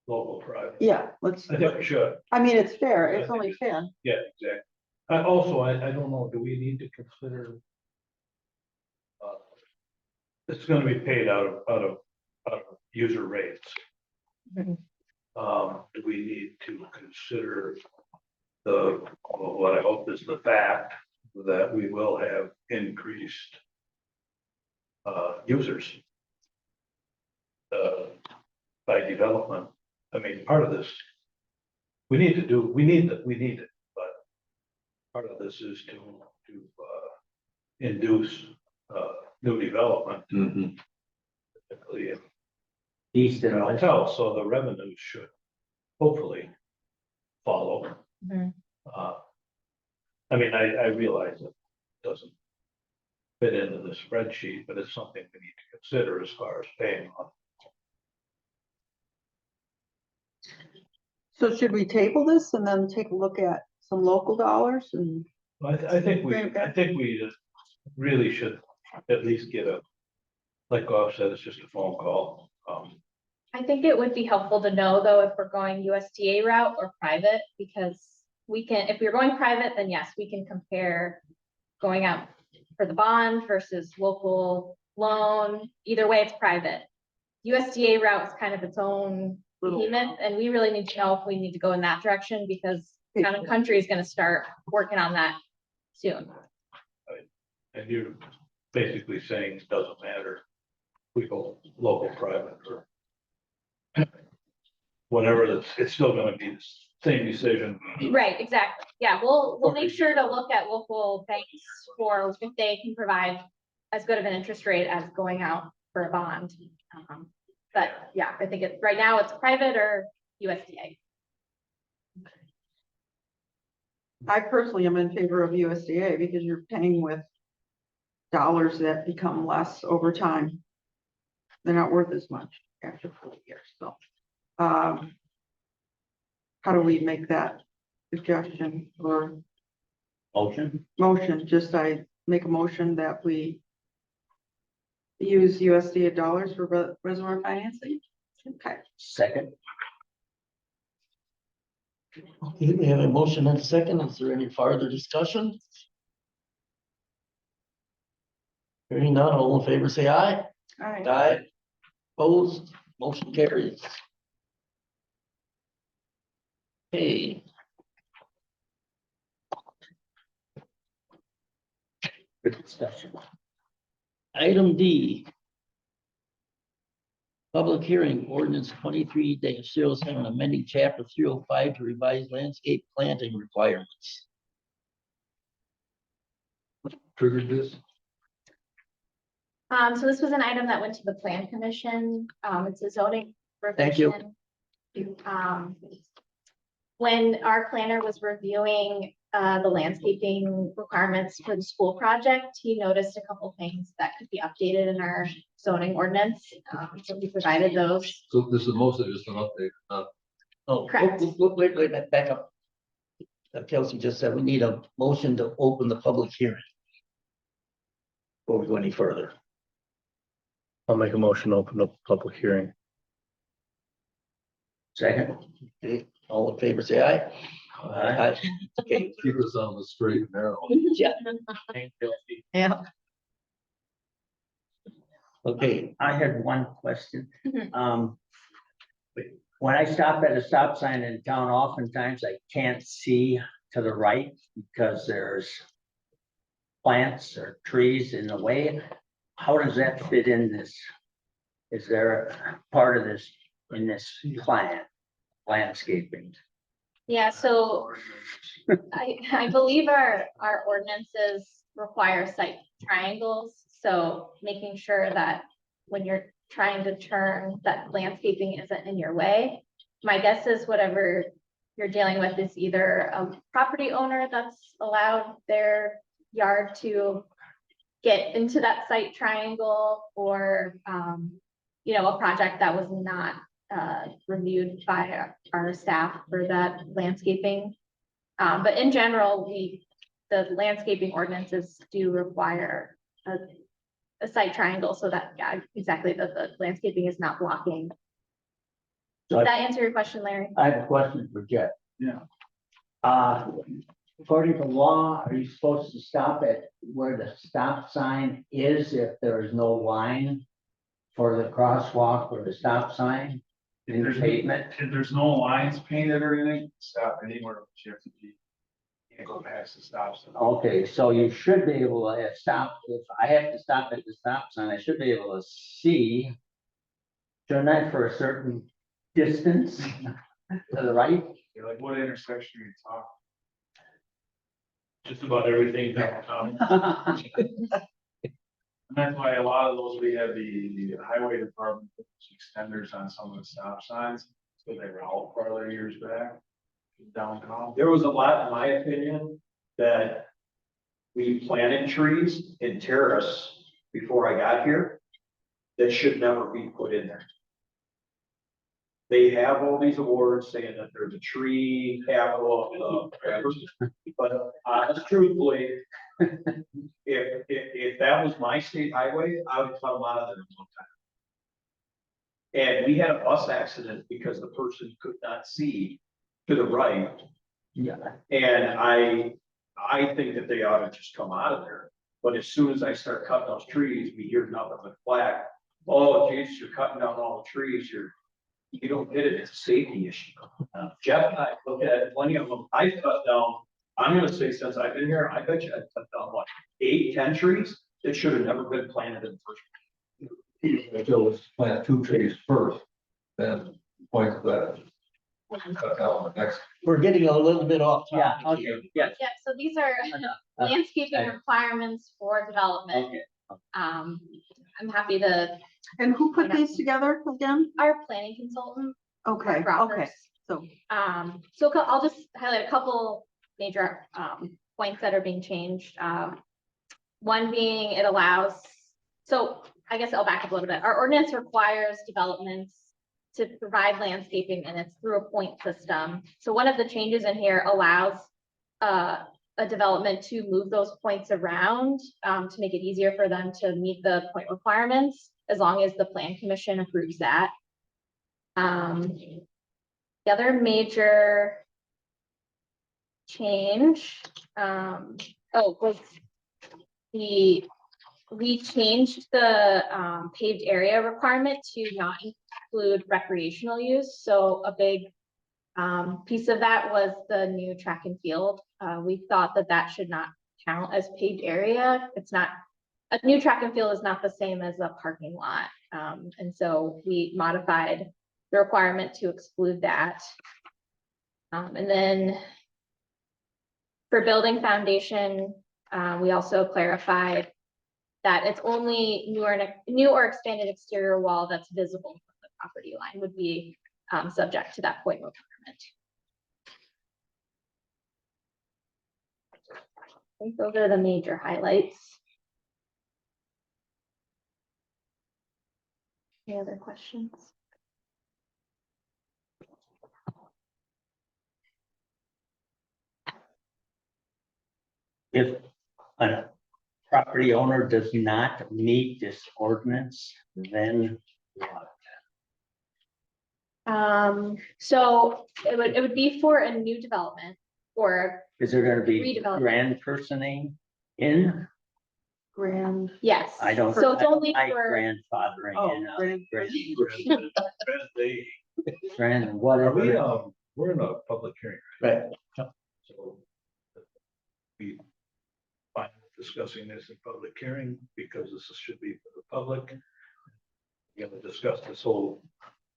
Local private. yeah, let's, I think we should. I mean, it's fair. It's only fair. Yeah, exactly. I don't know, do we need to consider? It's gonna be paid out of user rates. Mhm. Do we need to consider what I hope is the fact that we will have increased users by development? I mean, part of this, we need it, but part of this is to induce new development. Mhm. Particularly in East and West. hotel, so the revenues should hopefully follow. Mhm. I mean, I realize it doesn't fit into the spreadsheet, but it's something we need to consider as far as paying on. So should we table this and then take a look at some local dollars and? I think we really should at least get a, like Goff said, it's just a phone call. I think it would be helpful to know, though, if we're going USDA route or private, because we can, if we're going private, then yes, we can compare going out for the bond versus local loan. Either way, it's private. USDA route is kind of its own behemoth, and we really need to know if we need to go in that direction, because Town and Country is gonna start working on that soon. And you're basically saying it doesn't matter. We go local, private, or whatever, it's still gonna be the same decision. Right, exactly. Yeah, we'll make sure to look at local banks for if they can provide as good of an interest rate as going out for a bond. But yeah, I think right now it's private or USDA. I personally am in favor of USDA because you're paying with dollars that become less over time. They're not worth as much after 40 years, so. How do we make that suggestion or motion? Just I make a motion that we use USDA dollars for reservoir financing. Okay. Second. Okay, we have a motion and a second. Is there any further discussion? Hearing none, all in favor, say aye. All right. Aye. Opposed, motion carries. Okay, Good discussion. item D. Public hearing ordinance 23-07 amending chapter 305 to revise landscape planting requirements. Triggered this? So this was an item that went to the Plan Commission. It's a zoning. Thank you. revision. When our planner was reviewing the landscaping requirements for the school project, he noticed a couple things that could be updated in our zoning ordinance. So we provided those. So this is mostly just an update, not Oh, Correct. wait, back up. Kelsey just said we need a motion to open the public hearing. Before we go any further. I'll make a motion to open up the public hearing. Second. Okay, all in favor, say aye. Aye. Okay, keep us on the straight and narrow. yeah, Yeah. okay, I had one question. Mhm. When I stop at a stop sign in town, oftentimes I can't see to the right because there's plants or trees in the way. How does that fit in this? Is there a part of this in this plan, landscaping? Yeah, so I believe our ordinances require site triangles, so making sure that when you're trying to turn, that landscaping isn't in your way. My guess is whatever you're dealing with is either a property owner that's allowed their yard to get into that site triangle, or you know, a project that was not reviewed by our staff for that landscaping. But in general, the landscaping ordinances do require a site triangle so that, yeah, exactly, the landscaping is not blocking. Does that answer your question, Larry? I have a question for Jeff. Yeah. According to law, are you supposed to stop at where the stop sign is if there is no line for the crosswalk or the stop sign in the pavement? If there's no lines painted or anything, stop anywhere, but you have to be. Can't go past the stop sign. Okay, so you should be able to stop, if I have to stop at the stop sign, I should be able to see. Shouldn't I, for a certain distance to the right? You're like, what intersection are you talking? Just about everything downtown. And that's why a lot of those, we have the highway department puts extenders on some of the stop signs, so they were out farther years back. Downtown. There was a lot, in my opinion, that we planted trees in Terrace before I got here that should never be put in there. They have all these awards saying that they're the tree capital of whatever, but honest truthfully, if that was my state highway, I would cut them out of there in no time. And we had a bus accident because the person could not see to the right. Yeah. And I think that they ought to just come out of there. But as soon as I start cutting those trees, we hear nothing but flack. Oh, Jesus, you're cutting down all the trees. You don't get it. It's a safety issue. Jeff and I looked at plenty of them. I cut down, I'm gonna say since I've been here, I bet you I cut down what, 8, 10 trees that should have never been planted in the first place. So let's plant 2 trees first, then point to that. Cut down the next. We're getting a little bit off topic okay, here. yes. Yeah, so these are landscaping requirements for development. Okay. I'm happy to, And who put these together again? our planning consultant, Okay, okay, Roberts. so, I'll just highlight a couple major, points that are being changed. One being it allows, so I guess I'll back up a little bit. Our ordinance requires developments to provide landscaping, and it's through a point system. So one of the changes in here allows a development to move those points around to make it easier for them to meet the point requirements, as long as the plan commission approves that. The other major change, was we changed the paved area requirement to not include recreational use. So a big piece of that was the new track and field. We thought that should not count as paved area. It's not, a new track and field is not the same as a parking lot. And so we modified the requirement to exclude that. And then for building foundation, we also clarified that it's only new or expanded exterior wall that's visible from the property line would be subject to that point requirement. I think those are the major highlights. Any other questions? If a property owner does not meet this ordinance, then what? So it would be for a new development or, Is there gonna be Redevelopment. grand personing in? grand. yes. I don't. So it's I don't only like for, grandfathering Oh, in, grand. Are we, whatever. we're in a public hearing, Right. so. We find discussing this in public hearing because this should be for the public. We're gonna discuss this whole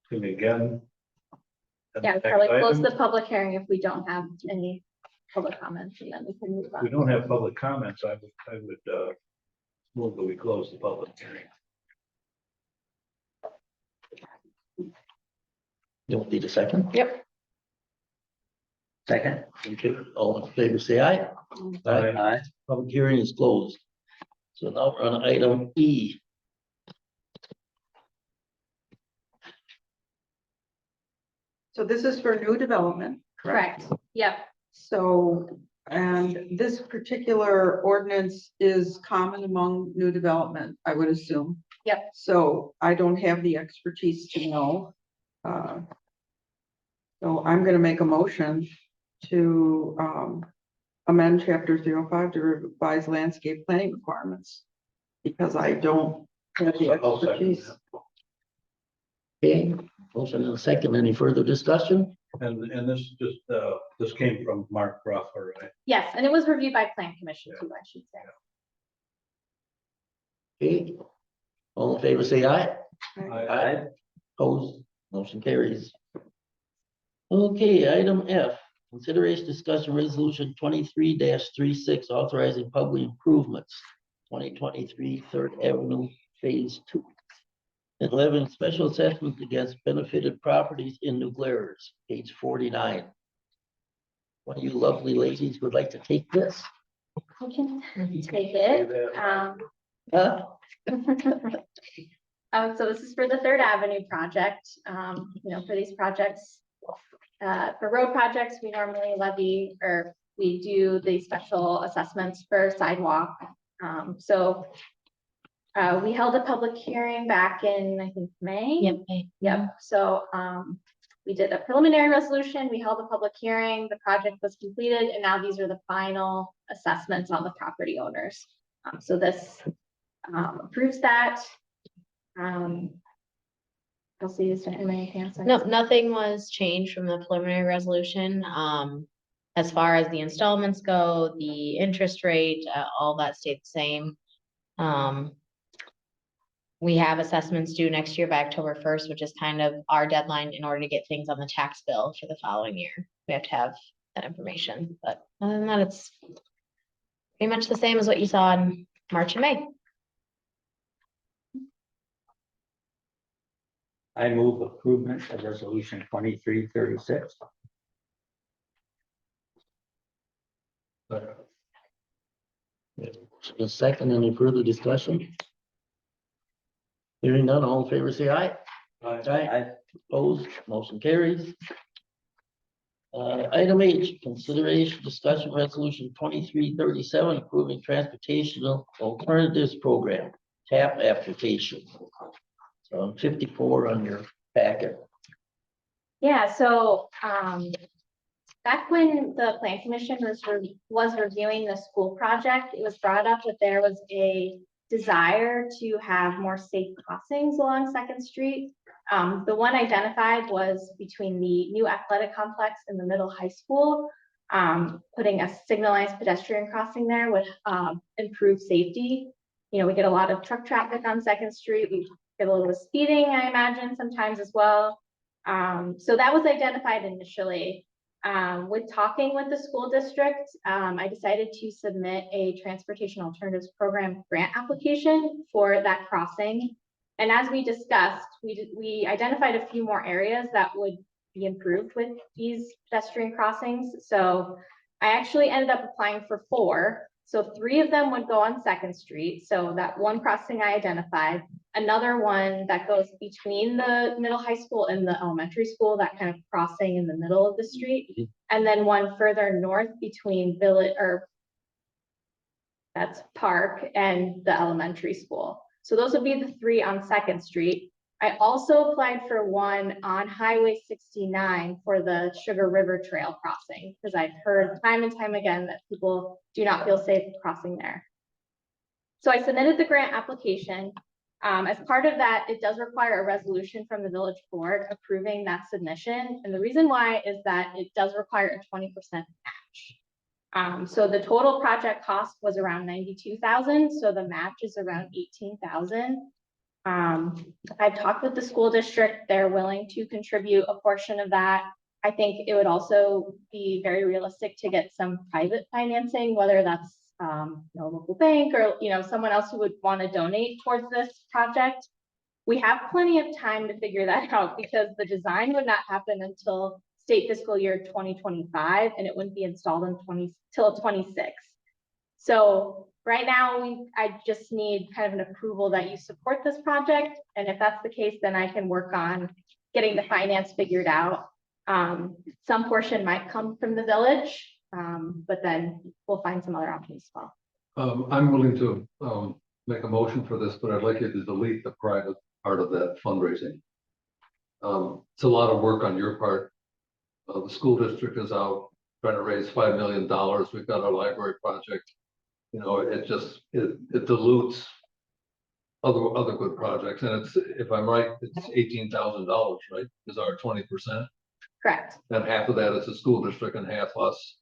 thing again. at the yeah, next probably close item. the public hearing if we don't have any public comments, and then we can move If we on. don't have public comments, I would move that we close the public hearing. You don't need a second? Yep. Second. Okay, all in favor, say aye. Aye. Public hearing is closed. So now we're on item E. So this is for new development. Correct, yep, So, and this particular ordinance is common among new development, I would assume. Yep. So I don't have the expertise to know. So I'm gonna make a motion to amend chapter 05 to revise landscape planning requirements. Because I don't have the I'll second expertise. that. Okay, motion and a second. Any further discussion? And this just, this came from Mark Ruffler, right? yes, and it was reviewed by plan commission too, I should say. Okay, all in favor, say aye. Aye. Opposed, motion carries. Okay, item F, consideration discussion resolution 23-36 authorizing public improvements 2023 Third Avenue Phase 2. 11, special assessment against benefited properties in New Glarus, page 49. One of you lovely ladies would like to take this? I can take it. Huh? So this is for the Third Avenue project. For these projects, for road projects, we normally levy or we do the special assessments for sidewalk. We held a public hearing back in, I think, May. Yep. So, we did a preliminary resolution. We held a public hearing. The project was completed, and now these are the final assessments on the property owners. So this approves that. I'll see you in my hands. No, nothing was changed from the preliminary resolution. As far as the installments go, the interest rate, all that stayed the same. We have assessments due next year by October 1st, which is kind of our deadline in order to get things on the tax bill for the following year. We have to have that information, but other than that, it's pretty much the same as what you saw in March and May. I move approval of resolution 2336. A second, any further discussion? Hearing none, all in favor, say aye. I, Opposed, motion carries. Item H, consideration discussion resolution 2337, approving transportational alternatives program, TAP application. So 54 on your packet. Yeah, so, back when the Plan Commission was reviewing the school project, it was brought up that there was a desire to have more safe crossings along Second Street. The one identified was between the new athletic complex and the middle high school. Putting a signalized pedestrian crossing there would improve safety. We get a lot of truck traffic on Second Street. We get a little bit of speeding, I imagine, sometimes as well. So that was identified initially. With talking with the school district, I decided to submit a transportation alternatives program grant application for that crossing. And as we discussed, we identified a few more areas that would be improved with these pedestrian crossings. So I actually ended up applying for 4. So 3 of them would go on Second Street. So that one crossing I identified, another one that goes between the middle high school and the elementary school, that kind of crossing in the middle of the street. And then one further north between that's Park and the elementary school. So those would be the 3 on Second Street. I also applied for one on Highway 69 for the Sugar River Trail crossing, because I've heard time and time again that people do not feel safe crossing there. So I submitted the grant application. As part of that, it does require a resolution from the village board approving that submission. And the reason why is that it does require a 20% match. So the total project cost was around $92,000. So the match is around $18,000. I've talked with the school district. They're willing to contribute a portion of that. I think it would also be very realistic to get some private financing, whether that's a local bank or someone else who would want to donate towards this project. We have plenty of time to figure that out because the design would not happen until state fiscal year 2025, and it wouldn't be installed till 26. So right now, I just need kind of an approval that you support this project. And if that's the case, then I can work on getting the finance figured out. Some portion might come from the village, but then we'll find some other options as well. I'm willing to make a motion for this, but I'd like you to delete the private part of that fundraising. It's a lot of work on your part. The school district is out trying to raise $5 million. We've got our library project. It dilutes other good projects, and if I'm right, it's $18,000, right? Is our 20%? Correct. And half of that is the school district and half us.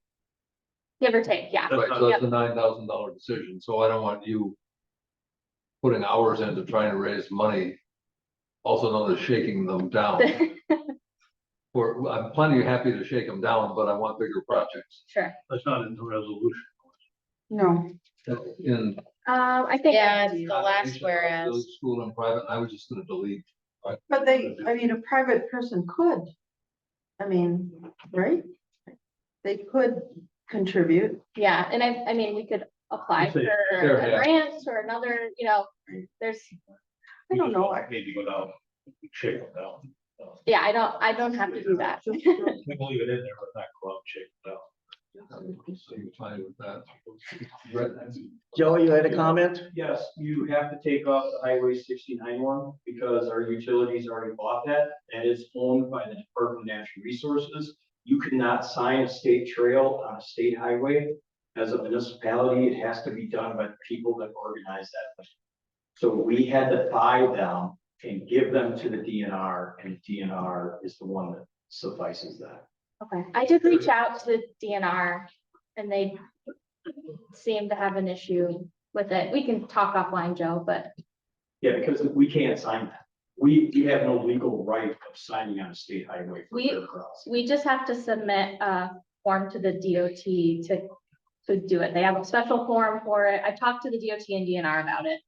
Give or take, yeah. Right, so that's a $9,000 decision. So I don't want you putting hours into trying to raise money, also known as shaking them down. I'm plenty happy to shake them down, but I want bigger projects. Sure. That's not in the resolution. No, I think. Yeah, it's the last Combination of whereas. village School and private, I was just gonna delete. But I mean, a private person could. I mean, right? They could contribute. Yeah, and I mean, we could apply You say for fair a half. grant or another, there's, I don't know. Maybe go down, shake them down. yeah, I don't have to do that. We can leave it in there, but not go out and shake them down. So you're fine with that. Right. Joe, you had a comment? Yes, you have to take off the Highway 69 one because our utilities already bought that. That is owned by the Department of Natural Resources. You cannot sign a state trail on a state highway. As a municipality, it has to be done by the people that organize that. So we had to buy them and give them to the DNR, and DNR is the one that suffices that. Okay, I did reach out to the DNR and they seem to have an issue with it. We can talk offline, Joe, but Yeah, because we can't sign that. We have no legal right of signing on a state highway. for We- their crossing. we just have to submit a form to the DOT to do it. They have a special form for it. I talked to the DOT and DNR about it.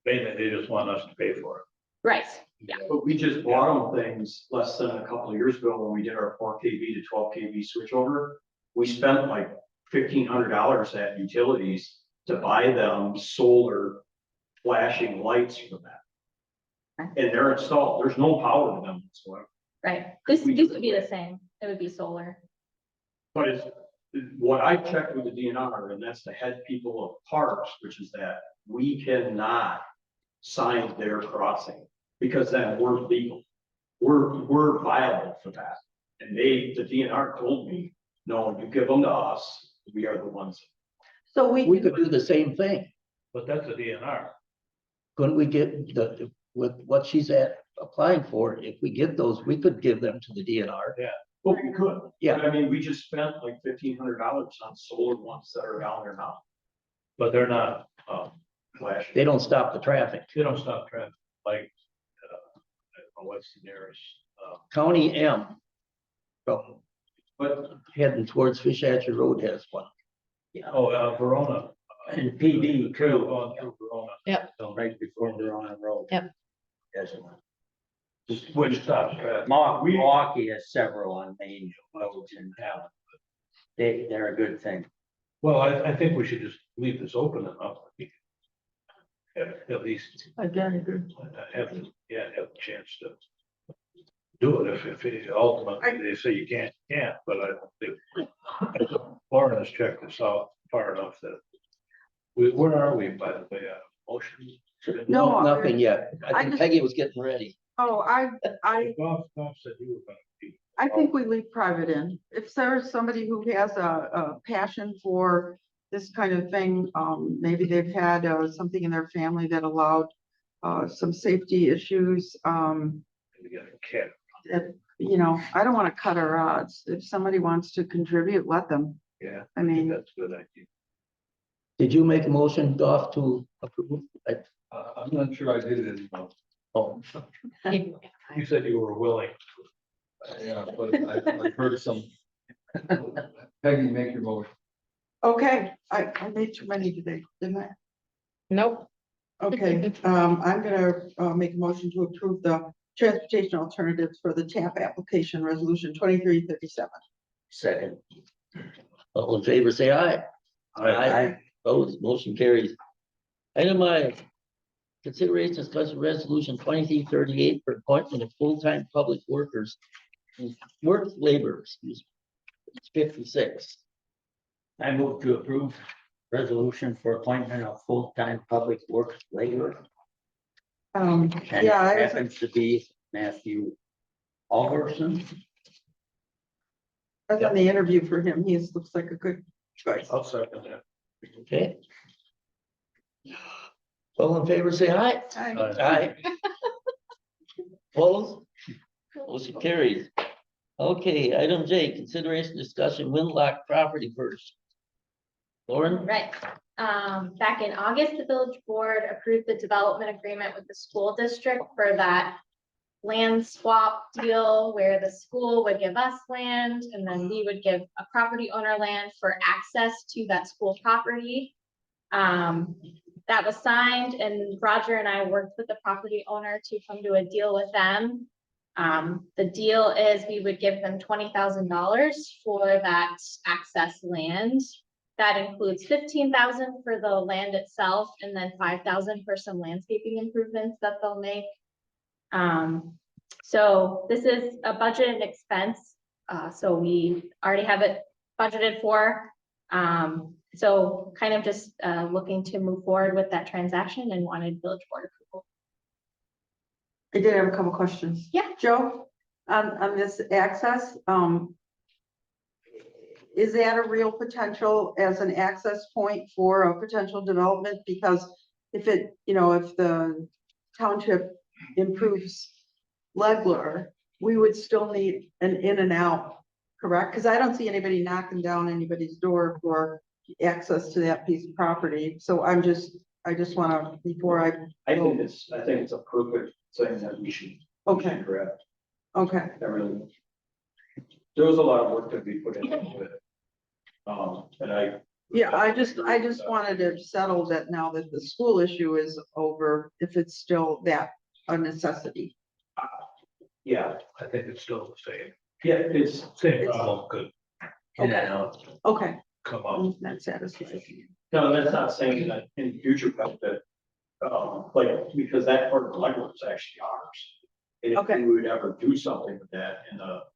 Mainly, they just want us to pay for it. Right, yeah, But we just bought them things less than a couple of years ago when we did our 4 kV to 12 kV switchover. We spent like $1,500 at utilities to buy them solar flashing lights for that. And they're installed, there's no power to them whatsoever. right. This used to be the same. It would be solar. But it's, what I checked with the DNR, and that's the head people of parks, which is that we cannot sign their crossing. Because then we're legal. We're viable for that. And the DNR told me, no, you give them to us, we are the ones. So We could do the same thing. But that's a DNR. Couldn't we get with what she's applying for, if we get those, we could give them to the DNR. Well, we could. Yeah. But I mean, we just spent like $1,500 on solar ones that are down there now. But they're not, Flashing. They don't stop the traffic. they don't stop traffic, like, I don't know what's the nearest, County M from But heading towards Fish Hatchery Road has one. Verona. And PD too, Going through Verona. Yep. right before they're on the road. Yep. Yes. Which stops traffic. Milwaukee has several on main roads in town. They're a good thing. Well, I think we should just leave this open enough. At least Again, good. have the chance to do it if ultimately they say you can't, but I don't think. Lauren has checked this out far enough that. Where are we, by the way, motion? No, Nothing yet. I I think just- Peggy was getting ready. Oh, I Goff said you were gonna be. I think we leave private in. If there's somebody who has a passion for this kind of thing, maybe they've had something in their family that allowed some safety issues, We got a cat. that, I don't want to cut our odds. If somebody wants to contribute, let them. Yeah, I I think mean, that's a good idea. Did you make a motion, Goff, to approve? I'm not sure I did it anymore. Oh, You said you were willing. Yeah, but I've heard some. Peggy, make your motion. okay, I made too many today, didn't I? Nope. Okay, I'm gonna make a motion to approve the transportation alternatives for the TAP application resolution 2337. Second. all in favor, say aye. Aye. Opposed, motion carries. Item I, consideration discussion resolution 2338 for appointment of full-time public workers. Work labor, excuse me. It's 56. I move to approve resolution for appointment of full-time public works labor. And it Yeah, I was, happens to be Matthew Alverson. I was on the interview for him. He looks like a good choice. I'll second that. Okay. All in favor, say aye. Aye. Opposed? Motion carries. Okay, item J, consideration discussion Winlock property first. Lauren? Right. Back in August, the village board approved the development agreement with the school district for that land swap deal where the school would give us land and then we would give a property owner land for access to that school property. That was signed and Roger and I worked with the property owner to come to a deal with them. The deal is we would give them $20,000 for that access land. That includes 15,000 for the land itself and then 5,000 for some landscaping improvements that they'll make. So this is a budgeted expense. So we already have it budgeted for. So kind of just looking to move forward with that transaction and wanted village board approval. I did have a couple questions. Yeah. Joe, on this access, is that a real potential as an access point for a potential development? Because if it, if the township improves Legler, we would still need an in and out, correct? Because I don't see anybody knocking down anybody's door for access to that piece of property. So I just want to, before I think it's a perfect thing that we should. Okay. Correct. okay, There was a lot of work that we put into it. And yeah, I just wanted to settle that now that the school issue is over, if it's still that a necessity. yeah, I think it's still the same. yeah, it's, Same problem could in and out Okay, come up. I'm not satisfied. no, that's not saying that in the future, but that, like, because that part of the library is actually ours. And if Okay. we would ever do something with that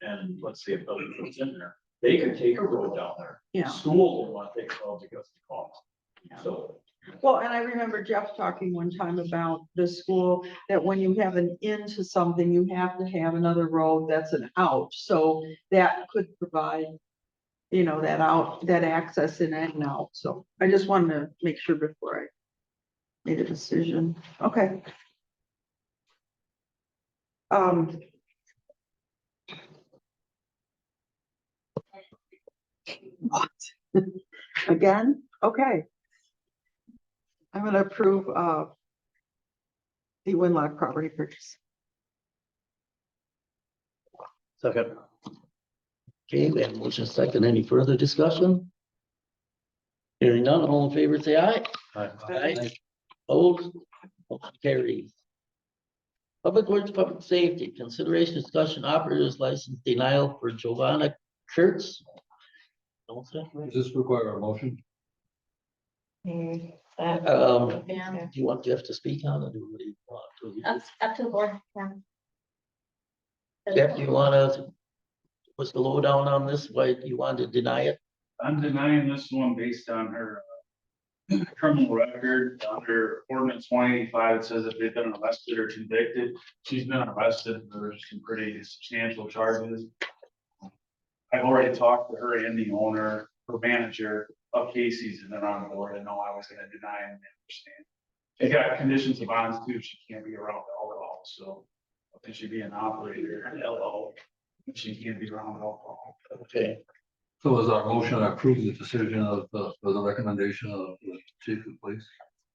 and let's say a building goes in there, they could take a road down there. Yeah. School didn't want to take a road because of the cost. Yeah. So, Well, and I remember Jeff talking one time about the school, that when you have an into something, you have to have another road that's an out. So that could provide, that out, that access in and out. So I just wanted to make sure before I made a decision. Okay. What? Again? Okay. I'm gonna approve, the Winlock property purchase. Second. Okay, we have a motion second. Any further discussion? Hearing none, all in favor, say aye. Aye. Opposed? Motion carries. Public Works, Public Safety, consideration, discussion, operators license denial for Giovanna Kurtz. Does this require a motion? Do Yeah. you want Jeff to speak on it, or what do you want to? Up to the board, yeah. Jeff, do you wanna, what's the lowdown on this? Why do you want to deny it? I'm denying this one based on her criminal record. Under ordinance 185, it says if they've been arrested or convicted. She's been arrested for some pretty substantial charges. I've already talked to her and the owner, her manager of Casey's, and they're on board. I know I was gonna deny and they understand. They got conditions of bonds too. She can't be around alcohol, so I think she'd be an operator at LO. She can't be around alcohol. Okay, So is our motion to approve the decision of the, or the recommendation of the chief of police?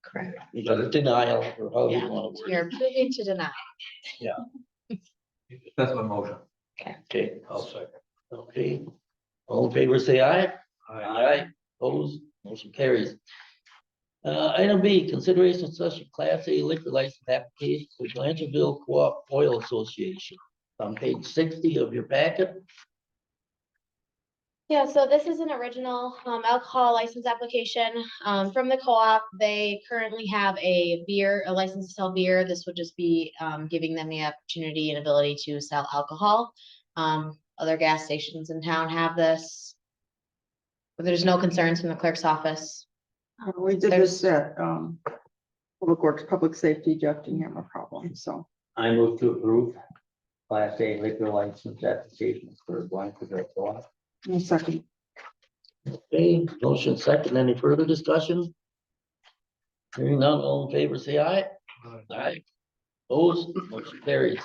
Correct. you got a denial, or how you Yeah, wanna word you're approving to deny. That's my motion. it. Okay, I'll second. okay. All in favor, say aye. Aye. Opposed, motion carries. Item B, consideration of such a Class A liquor license application for Blanchardville Co-op Oil Association. On page 60 of your packet. Yeah, so this is an original alcohol license application from the co-op. They currently have a license to sell beer. This would just be giving them the opportunity and ability to sell alcohol. Other gas stations in town have this. But there's no concerns from the clerk's office. We did this at, Public Works, Public Safety, Jeff didn't have a problem, so. I move to approve Class A liquor license application for Blanchardville Co-op. One second. Okay, motion second. Any further discussion? Hearing none, all in favor, say aye. Aye. Opposed, motion carries.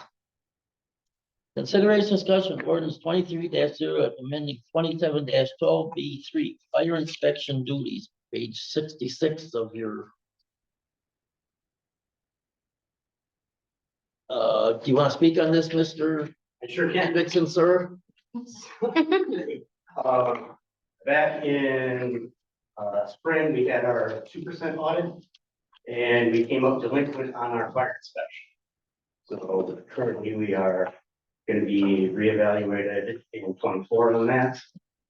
Consideration discussion ordinance 23-0 amending 27-12B3 fire inspection duties, page 66 of your. Do you want to speak on this, Mr. I sure can. Dixon, sir? Back in spring, we had our 2% audit. And we came up delinquent on our fire inspection. So currently we are gonna be reevaluated in 24 on that.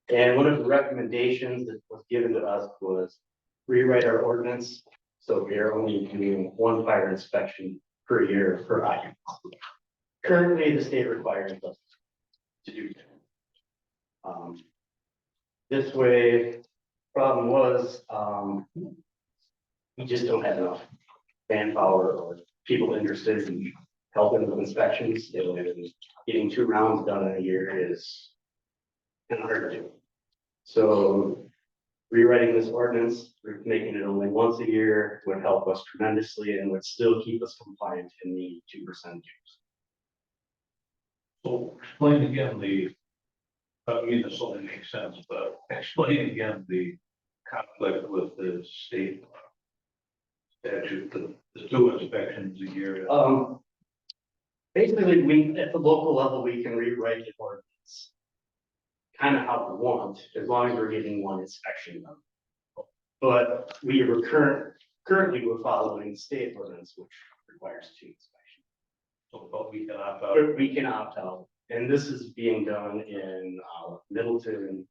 And one of the recommendations that was given to us was rewrite our ordinance. So we are only doing one fire inspection per year per item. Currently, the state requires us to do that. This way, problem was, we just don't have enough manpower or people interested in helping with inspections. And getting 2 rounds done in a year is kind of hard to do. So rewriting this ordinance, making it only once a year would help us tremendously and would still keep us compliant in the 2% use. So explain again I mean, this only makes sense, but explain again the conflict with the state statute, the 2 inspections a year. Basically, we, at the local level, we can rewrite the ordinance kind of how we want, as long as we're getting 1 inspection done. But we were currently we're following state ordinance, which requires 2 inspections. So, but we can opt out. But we can opt out, and this is being done in Middleton.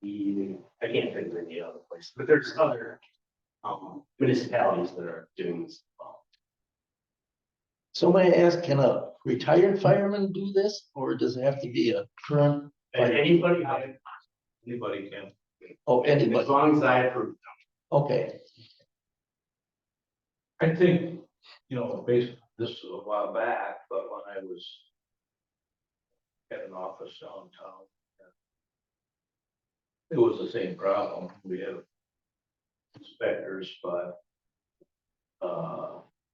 I can't think of any other place, but there's other municipalities that are doing this. So may I ask, can a retired fireman do this, or does it have to be a current? And anybody, Anybody can. Oh, as anybody, long as I approve. okay, I think, based, this was a while back, but when I was at an office downtown, it was the same problem. We have inspectors, but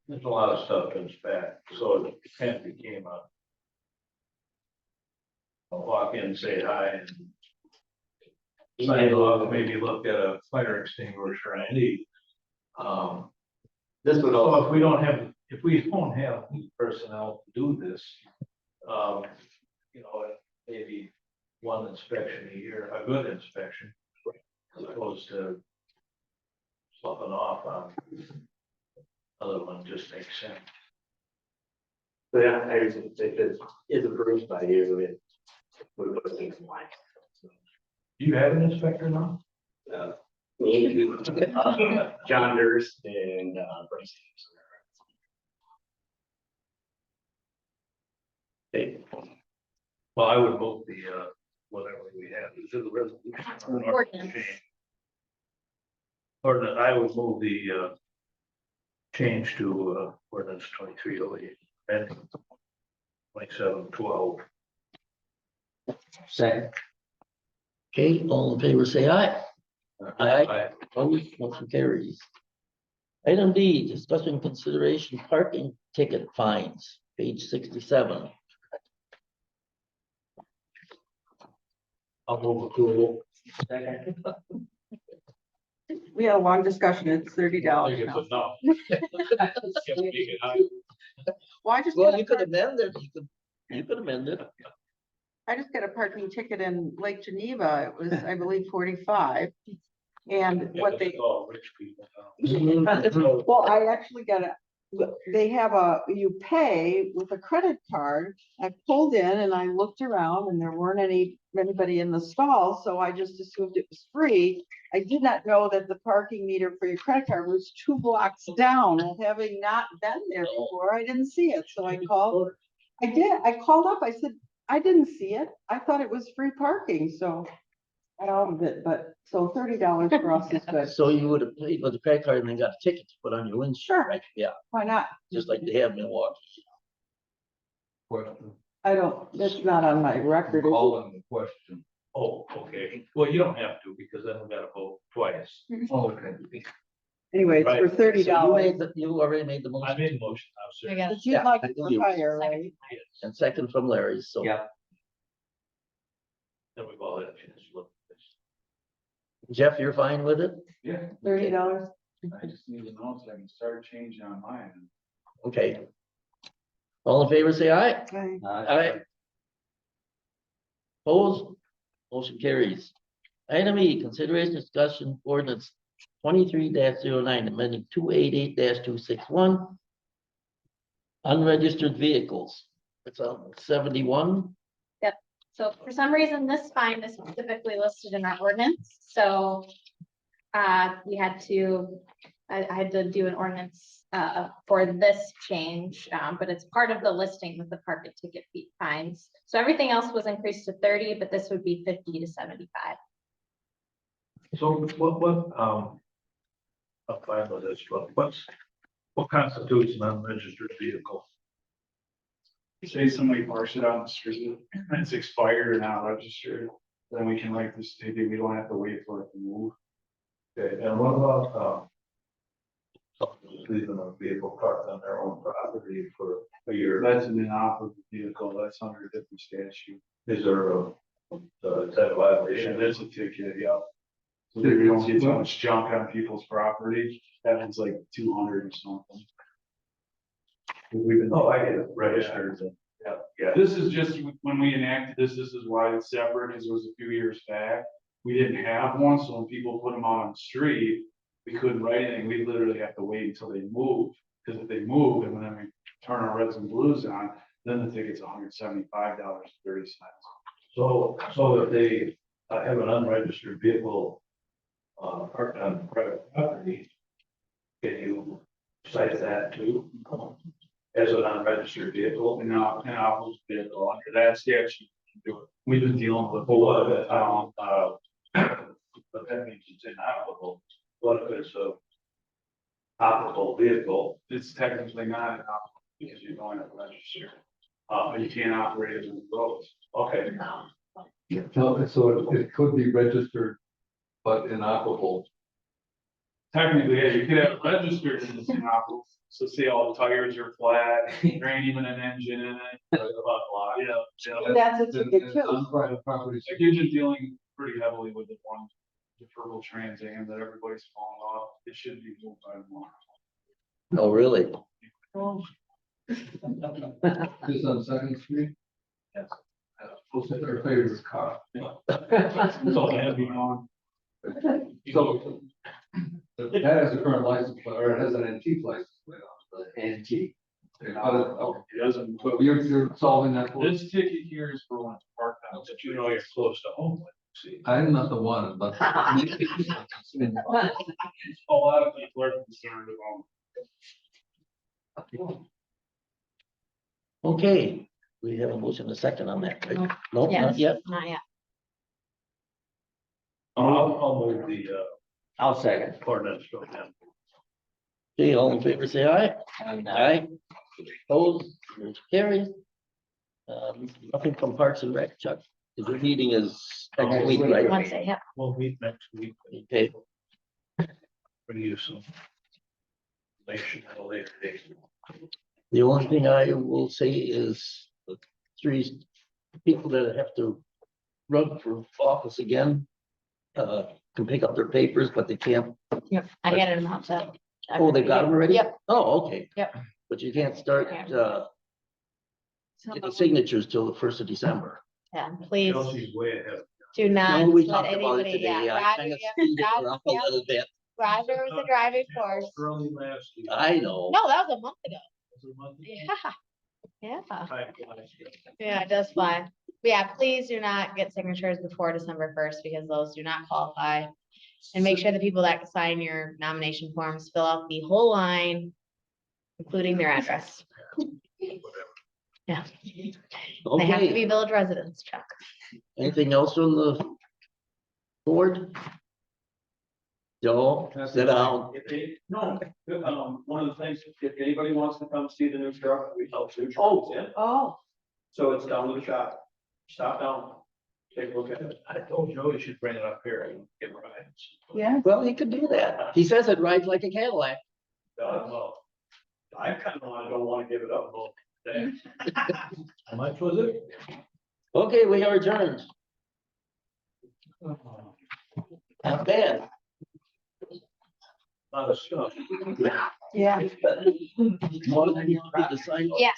there's a lot of stuff to inspect, so it kind of became a walk in, say hi, and sign off, maybe look at a fire extinguisher, any. This would So also, if we don't have personnel to do this, maybe 1 inspection a year, a good inspection, as opposed to sloughing off on other one just makes sense. so yeah, I would say if it is approved by you, it would put us in compliance. Do you have an inspector now? Me, John Durst and Bryce. Hey. Well, I would move the, whatever we have, is it the resolution? or an Ordinance. change? Ordinance, I would move the, change to, ordinance 2308, and 2712. Second. okay, all in favor, say aye. Aye. Opposed, motion carries. Item D, discussion consideration parking ticket fines, page 67. I'll move approval. Second. We had a long discussion. It's $30 I think now. it's enough. Well, I just Well, got you a, could amend it, you could amend it. I just got a parking ticket in Lake Geneva. It was, I believe, 45. And Yeah, what this they, is all rich people now. well, I actually got they have you pay with a credit card. I pulled in and I looked around and there weren't anybody in the stall, so I just assumed it was free. I did not know that the parking meter for your credit card was 2 blocks down, and having not been there before, I didn't see it, so I called. I called up, I said, I didn't see it, I thought it was free parking, so. Out of it, but so $30 for us is good. So you would have paid with the credit card and then got a ticket to put on your windshield, Sure. right? Yeah, Why not? just like they have in Milwaukee. Question. I don't, that's not on my record. is it? Call in the question. Oh, okay. Well, you don't have to, because then we gotta vote twice. Oh, okay. Anyway, it's for Right. $30. You already made the I motion, made a motion, I'm We sorry. got But you'd like it I for knew you- higher, right? Yes. and second from Larry, so. Yeah. Then we've all had a chance to look at this. Jeff, you're fine with it? Yeah, $30. I just need to know so I can start changing on mine. Okay. All in favor, say aye. Right. Aye. Opposed? Motion carries. Item E, consideration discussion ordinance 23-09, amending 288-261. Unregistered vehicles. It's on 71. So for some reason, this fine is specifically listed in our ordinance, so we had to, I had to do an ordinance for this change, but it's part of the listing with the parking ticket fee fines. So everything else was increased to 30, but this would be 50 to 75. So I'm fine with this, but what constitutes an unregistered vehicle? Say somebody parks it on the street, and it's expired or not registered, then we can write this ticket, we don't have to wait for it to move. Okay, and what about, leaving a vehicle parked on their own property for a year? That's an inoperable vehicle, that's under a different statute. Is there is that a violation? And there's a ticket, yeah. So you don't get so much junk on people's property, that one's like 200 or something. We've been. Oh, I get it, registered, yeah. This is just, when we enacted this is why it's separate, because it was a few years back. We didn't have one, so when people put them out on the street, we couldn't write anything, we literally have to wait until they move. Because if they move, and then we turn our reds and blues on, then the ticket's $175.30. So if they have an unregistered vehicle parked on private property, can you cite that too? As an unregistered vehicle? No, an opposite vehicle, under that statute, you can do it. We've been dealing with. Well, what if it, but that means it's inoperable. What if it's a operable vehicle? It's technically not an opposite, because you don't have to register. You can't operate it on the roads. Okay. So it could be registered, but inoperable. Technically, yeah, you could have it registered in this inoperable, so say all the tires are flat, there ain't even an engine in it. Yeah. That's a And- ticket and too. On private property. Like you're just dealing pretty heavily with the one deferral Trans Am that everybody's falling off, it should be moved by tomorrow. Oh, really? Just on Second Street. Yes. What's their favorite car? So heavy on. So that has a current license plate, or it has an antique license plate on it. Antique. Okay, but It doesn't. so you're solving that for us? This ticket here is for when it's parked out, But you know you're close to home, see. I'm not the one, but. a lot of people are concerned about. Okay, we have a motion, a second on that, right? No, Yes. not yet. Not yet. I'll move the I'll second. ordinance from him. Okay, all in favor, say aye. Aye. Opposed, motion carries. Nothing from Parks and Rec, Chuck. The meeting is next week, right? Wednesday, yep. We'll meet next week, Okay, bring you some information at a later date. the only thing I will say is the three people that have to run for office again can pick up their papers, but they can't. Yep, I get it out to. Oh, they got them already? Yep. Oh, okay. Yep. But you can't start getting signatures till the 1st of December. Yeah, please Chelsea's way ahead. do not No, we let talked about it anybody, today. yeah. I Roger, kind of yep, speeded Roger, her up a yep. little bit. Roger was the driving force. Early last year. I know. No, that was a month ago. Was it a month ago? Yeah, yeah, Time flies. yeah, it does fly. But yeah, please do not get signatures before December 1st because those do not qualify. And make sure the people that sign your nomination forms fill out the whole line, including their address. Yeah. They have to be Okay, village residents, Chuck. anything else from the board? Joe, sit down. If they, no, one of the things, if anybody wants to come see the new truck, we help new trucks in. Oh, So it's down to the shop. Stop down, take a look at it. I told Joe he should bring it up here and get rides. yeah. Well, he could do that. He says it rides like a Cadillac. Well, I kind of don't want to give it up. How much was it? Okay, we are adjourned. Not bad. Lot of stuff. Yeah. More than you need to sign. Yes.